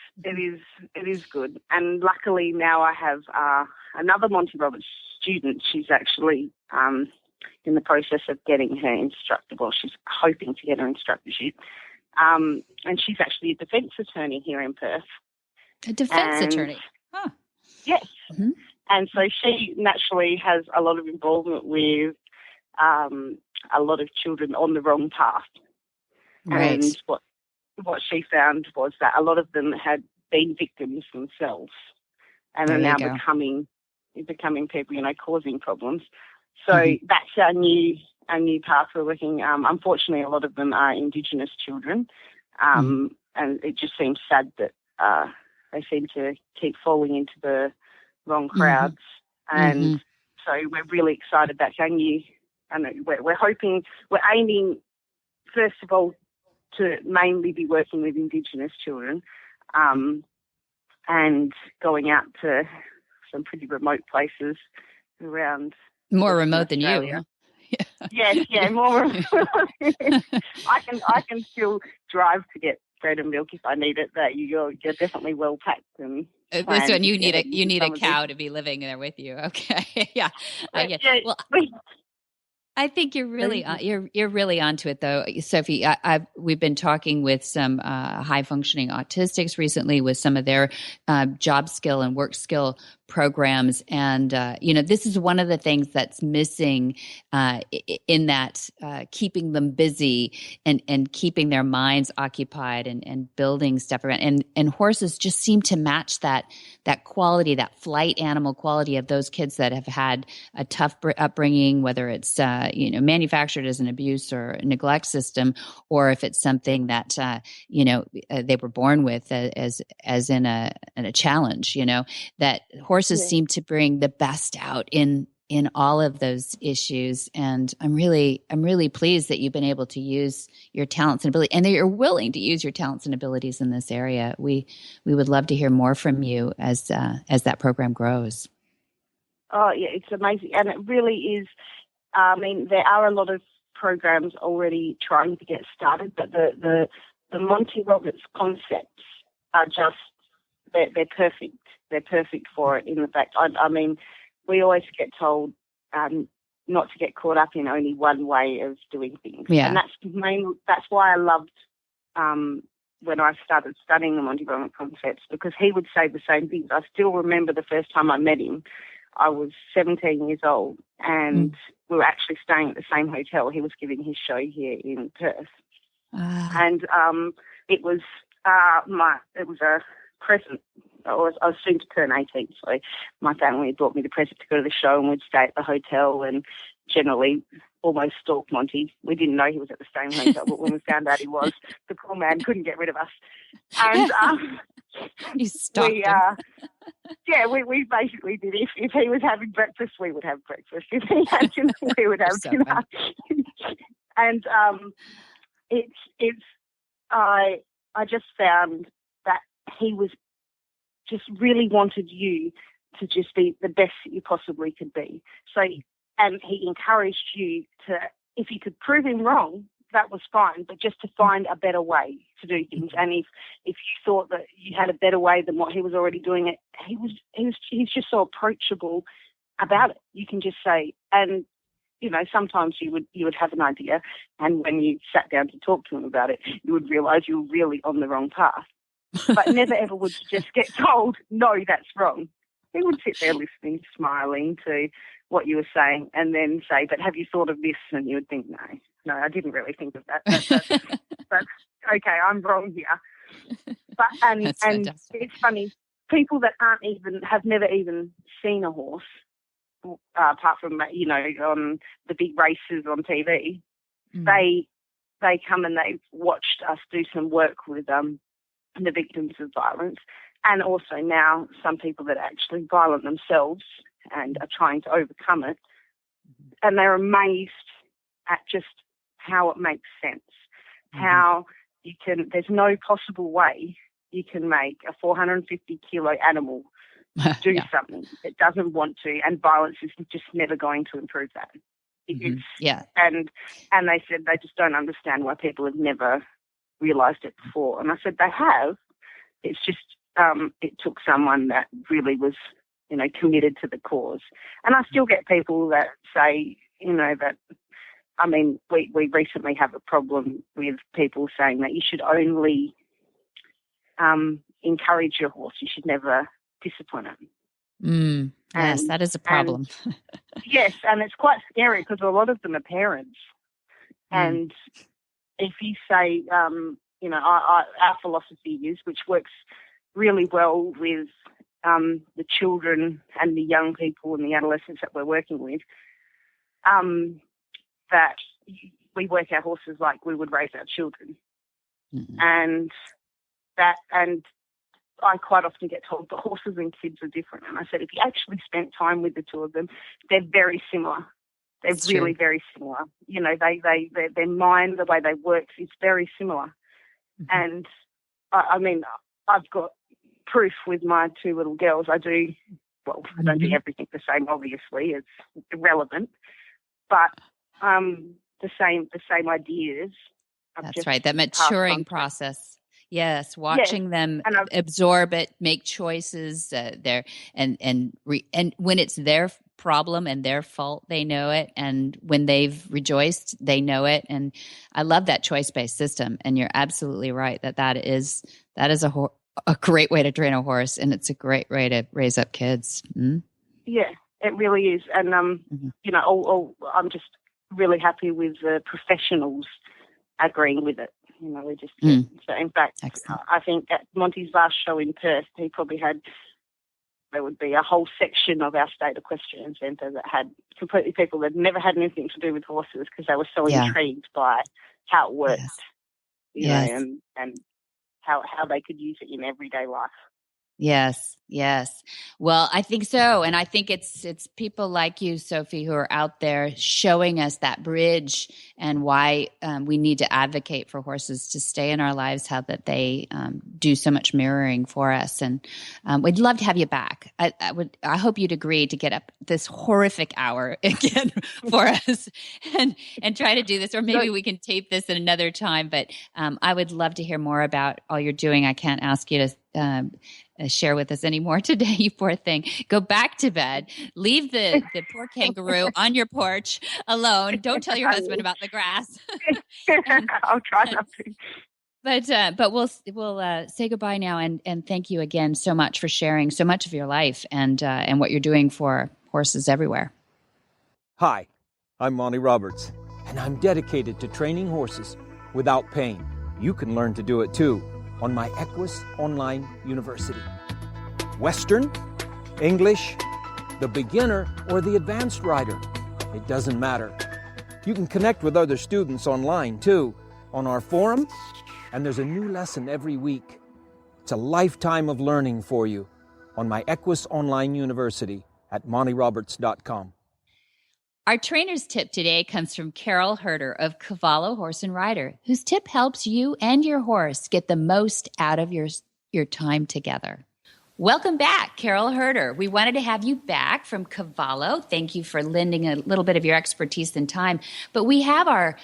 Speaker 8: is good. And luckily now I have another Monty Roberts student. She's actually in the process of getting her instructor. Well, she's hoping to get her instructorship. And she's actually a defence attorney here in Perth.
Speaker 2: A defence attorney? Huh.
Speaker 8: Yes. And so she naturally has a lot of involvement with a lot of children on the wrong path.
Speaker 2: Right.
Speaker 8: And what she found was that a lot of them had been victims themselves and are now becoming people, causing problems. So that's our new path we're working. Unfortunately, a lot of them are Indigenous children, and it just seems sad that they seem to keep falling into the wrong crowds. And so we're really excited about our new, and we're aiming, first of all, to mainly be working with Indigenous children, and going out to some pretty remote places around.
Speaker 2: More remote than
Speaker 8: Australia.
Speaker 2: you.
Speaker 8: Yes, more. I can still drive to get bread and milk if I need it. That you're definitely well packed and.
Speaker 2: This one you need a cow to be living there with you. Okay, yeah. I get. Well, I think you're really you're really onto it, though, Sophie. We've been talking with some high functioning autistics recently with some of their job skill and work skill programs, and this is one of the things that's missing in that keeping them busy and keeping their minds occupied and building stuff around. And horses just seem to match that quality, that flight animal quality of those kids that have had a tough upbringing, whether it's manufactured as an abuse or neglect system, or if it's something that they were born with as in a challenge. That horses seem to bring the best out in all of those issues, and I'm really pleased that you've been able to use your talents and ability, and that you're willing to use your talents and abilities in this area. We would love to hear more from you as that program grows.
Speaker 8: Oh yeah, it's amazing, and it really is. I mean, there are a lot of programs already trying to get started, but the Monty Roberts concepts are just they're perfect. They're perfect for it. In the fact, I mean, we always get told not to get caught up in only one way of doing things, and that's why I loved when I started studying the Monty Roberts concepts, because he would say the same things. I still remember the first time I met him. I was 17 years old, and we were actually staying at the same hotel. He was giving his show here in Perth, and it was a present. I was soon to turn 18, so my family had brought me the present to go to the show, and we'd stay at the hotel and generally almost stalk Monty. We didn't know he was at the same hotel, but when we found out he was, the poor man couldn't get rid of us. And
Speaker 2: you stalked him.
Speaker 8: We basically did. If he was having breakfast, we would have breakfast. If he had dinner, we would have dinner. And I just found that he was just really wanted you to just be the best that you possibly could be. So, and he encouraged you to, if you could prove him wrong, that was fine, but just to find a better way to do things. And if you thought that you had a better way than what he was already doing it, he's just so approachable about it. You can just say, and sometimes you would have an idea, and when you sat down to talk to him about it, you would realize you were really on the wrong path. But never ever would you just get told, no, that's wrong. He would sit there listening, smiling to what you were saying, and then say, but have you thought of this? And you would think, no, I didn't really think of that. That's okay, I'm wrong here. But and it's funny, people that have never even seen a horse, apart from on the big races on TV, they come and they've watched us do some work with the victims of violence, and also now some people that are actually violent themselves and are trying to overcome it, and they're amazed at just how it makes sense, how you can, there's no possible way you can make a 450 kilo animal do something it doesn't want to, and violence is just never going to improve that. And they said they just don't understand why people have never realised it before. And I said they have. It's just it took someone that really was committed to the cause. And I still get people that say that, I mean, we recently have a problem with people saying that you should only encourage your horse. You should never discipline it.
Speaker 2: Yes, that is a problem.
Speaker 8: Yes, and it's quite scary because a lot of them are parents. And if you say, our philosophy is, which works really well with the children and the young people and the adolescents that we're working with, that we work our horses like we would raise our children. And I quite often get told the horses and kids are different. And I said, if you actually spent time with the two of them, they're very similar. They're really very similar. Their mind, the way they work is very similar. And I mean, I've got proof with my two little girls. I don't do everything the same, obviously. It's irrelevant. But the same ideas.
Speaker 2: That's right. That maturing process. Yes, watching them absorb it, make choices there, and when it's their problem and their fault, they know it. And when they've rejoiced, they know it. And I love that choice-based system. And you're absolutely right that is a great way to train a horse, and it's a great way to raise up kids. Mm?
Speaker 8: Yeah, it really is. And, I'm just really happy with the professionals agreeing with it. We just, so in fact,
Speaker 2: Excellent.
Speaker 8: I think at Monty's last show in Perth, he probably there would be a whole section of our state equestrian centre that had completely people that never had anything to do with horses because they were so intrigued by how it worked, you know, and how they could use it in everyday life.
Speaker 2: Yes. Well, I think so. And I think it's people like you, Sophie, who are out there showing us that bridge and why we need to advocate for horses to stay in our lives, how that they do so much mirroring for us. And we'd love to have you back. I hope you'd agree to get up this horrific hour again for us and try to do this, or maybe we can tape this at another time. But I would love to hear more about all you're doing. I can't ask you to share with us anymore today, you poor thing. Go back to bed. Leave the poor kangaroo on your porch alone. Don't tell your husband about the grass.
Speaker 8: I'll try not to.
Speaker 2: But we'll say goodbye now, and thank you again so much for sharing so much of your life and what you're doing for horses everywhere.
Speaker 9: Hi, I'm Monty Roberts, and I'm dedicated to training horses without pain. You can learn to do it too on my Equus Online University. Western, English, the beginner, or the advanced rider. It doesn't matter. You can connect with other students online too, on our forum, and there's a new lesson every week. It's a lifetime of learning for you on my Equus Online University at montyroberts.com.
Speaker 2: Our trainer's tip today comes from Carol Herder of Cavallo Horse and Rider, whose tip helps you and your horse get the most out of your time together. Welcome back, Carol Herder. We wanted to have you back from Cavallo. Thank you for lending a little bit of your expertise and time. But we have our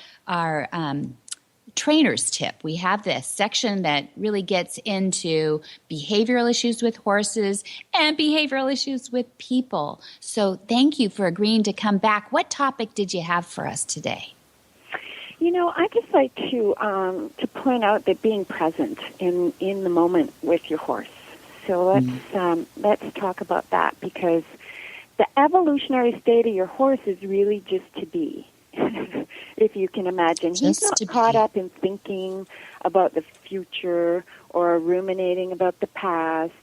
Speaker 2: trainer's tip. We have this section that really gets into behavioral issues with horses and behavioral issues with people. So thank you for agreeing to come back. What topic did you have for us today?
Speaker 10: I just like to point out that being present in the moment with your horse. So let's talk about that, because the evolutionary state of your horse is really just to be. If you can imagine. He's not caught up in thinking about the future or ruminating about the past,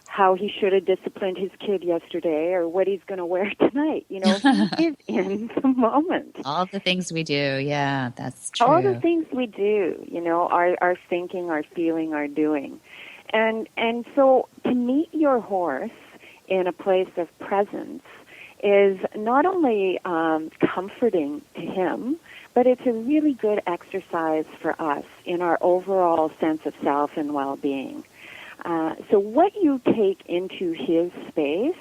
Speaker 10: how he should have disciplined his kid yesterday or what he's going to wear tonight. He is in the moment.
Speaker 2: All the things we do. Yeah, that's true.
Speaker 10: All the things we do, our thinking, our feeling, our doing. And so to meet your horse in a place of presence is not only comforting to him, but it's a really good exercise for us in our overall sense of self and well-being. So what you take into his space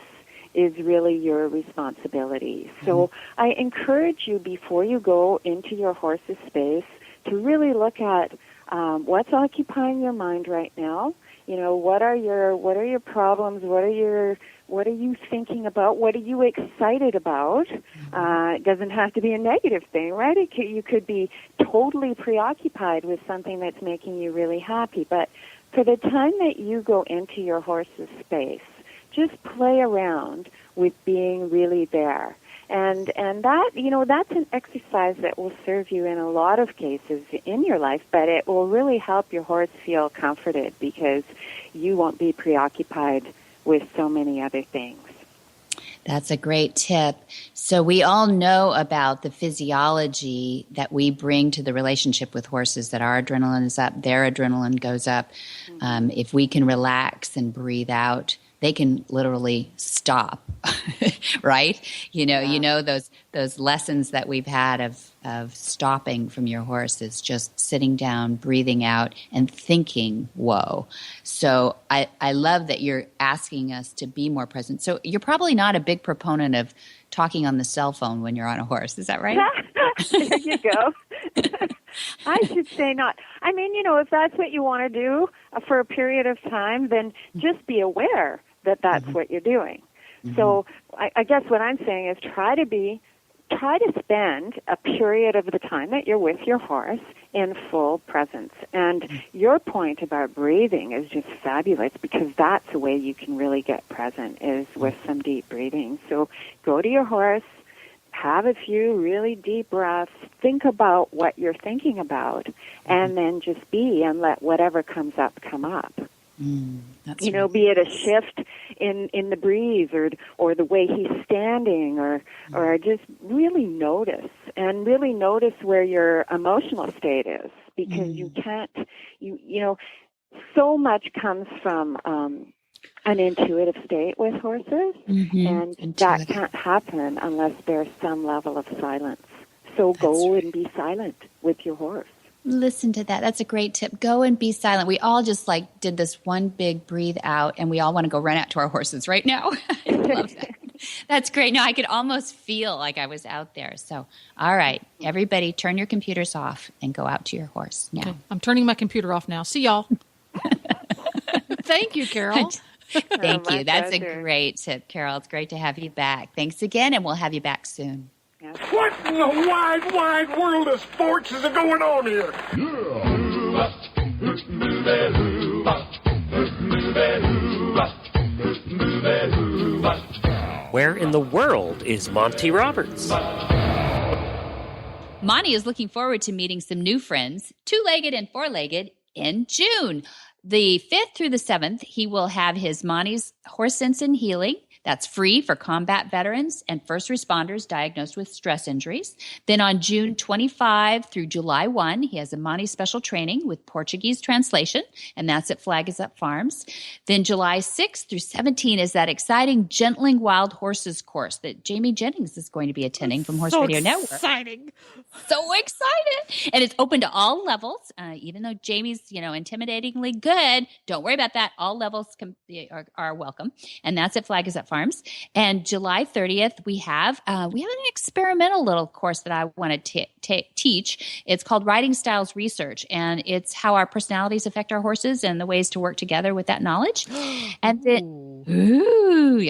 Speaker 10: is really your responsibility. So I encourage you, before you go into your horse's space, to really look at what's occupying your mind right now. What are your problems? What are you thinking about? What are you excited about? It doesn't have to be a negative thing, right? You could be totally preoccupied with something that's making you really happy. But for the time that you go into your horse's space, just play around with being really there. And that, that's an exercise that will serve you in a lot of cases in your life, but it will really help your horse feel comforted because you won't be preoccupied with so many other things.
Speaker 2: That's a great tip. So we all know about the physiology that we bring to the relationship with horses, that our adrenaline is up, their adrenaline goes up. If we can relax and breathe out, they can literally stop, right? Those lessons that we've had of stopping from your horse is just sitting down, breathing out, and thinking, whoa. So I love that you're asking us to be more present. So you're probably not a big proponent of talking on the cell phone when you're on a horse. Is that right?
Speaker 10: There you go. I should say not. I mean, if that's what you want to do for a period of time, then just be aware that that's what you're doing. So I guess what I'm saying is try to spend a period of the time that you're with your horse in full presence. And your point about breathing is just fabulous, because that's the way you can really get present, is with some deep breathing. So go to your horse, have a few really deep breaths, think about what you're thinking about, and then just be and let whatever comes up come up. Be it a shift in the breeze or the way he's standing or just really notice where your emotional state is, because you can't, so much comes from an intuitive state with horses, and that can't happen unless there's some level of silence. So go and be silent with your horse.
Speaker 2: Listen to that. That's a great tip. Go and be silent. We all just did this one big breathe out, and we all want to go run out to our horses right now. I love that. That's great. No, I could almost feel like I was out there. So, all right, everybody turn your computers off and go out to your horse now.
Speaker 3: Okay. I'm turning my computer off now. See y'all. Thank you, Carol.
Speaker 2: Thank you. That's
Speaker 10: pleasure.
Speaker 2: a great tip, Carol. It's great to have you back. Thanks again, and we'll have you back soon.
Speaker 11: What in the wide, wide world of sports is going on here?
Speaker 1: Where in the world is Monty Roberts?
Speaker 2: Monty is looking forward to meeting some new friends, two-legged and four-legged, in June. The 5th through the 7th, he will have his Monty's Horse Sense and Healing. That's free for combat veterans and first responders diagnosed with stress injuries. Then on June 25 through July 1, he has a Monty special training with Portuguese translation, and that's at Flag is Up Farms. Then July 6 through 17 is that exciting Gentling Wild Horses course that Jamie Jennings is going to be attending from Horse Radio Network.
Speaker 3: Exciting.
Speaker 2: So excited. And it's open to all levels. Even though Jamie's, intimidatingly good, don't worry about that. All levels are welcome. And that's at Flag is Up Farms. And July 30th, we have an experimental little course that I want to teach. It's called Riding Styles Research, and it's how our personalities affect our horses and the ways to work together with that knowledge. And then,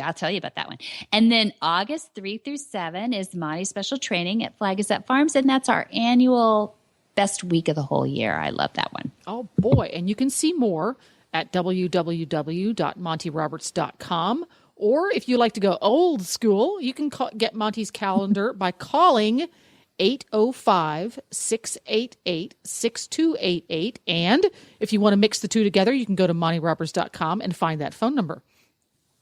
Speaker 2: I'll tell you about that one. And then August 3 through 7 is Monty special training at Flag is Up Farms, and that's our annual best week of the whole year. I love that one.
Speaker 3: Oh, boy. And you can see more at www.montyroberts.com. Or if you like to go old school, you can get Monty's calendar by calling 805-688-6288. And if you want to mix the two together, you can go to montyroberts.com and find that phone number.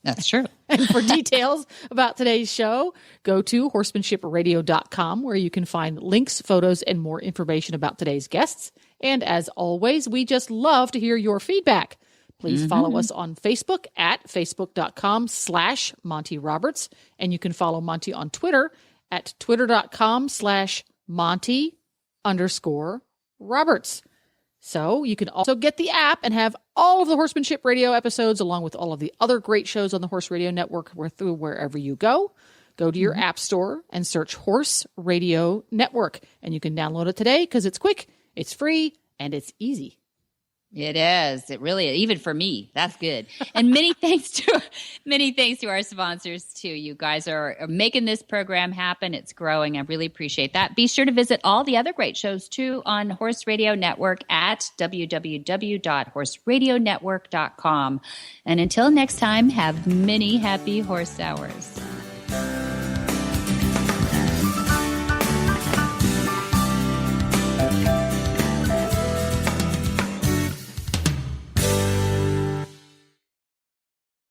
Speaker 2: That's true.
Speaker 3: And for details about today's show, go to horsemanshipradio.com, where you can find links, photos, and more information about today's guests. And as always, we just love to hear your feedback. Please follow us on Facebook at facebook.com/Monty Roberts. And you can follow Monty on Twitter at twitter.com/Monty_Roberts. So you can also get the app and have all of the Horsemanship Radio episodes along with all of the other great shows on the Horse Radio Network through wherever you go. Go to your app store and search Horse Radio Network. And you can download it today because it's quick, it's free, and it's easy.
Speaker 2: It is. It really is. Even for me, that's good. And many thanks to our sponsors too. You guys are making this program happen. It's growing. I really appreciate that. Be sure to visit all the other great shows too on Horse Radio Network at www.horseradionetwork.com. And until next time, have many happy horse hours.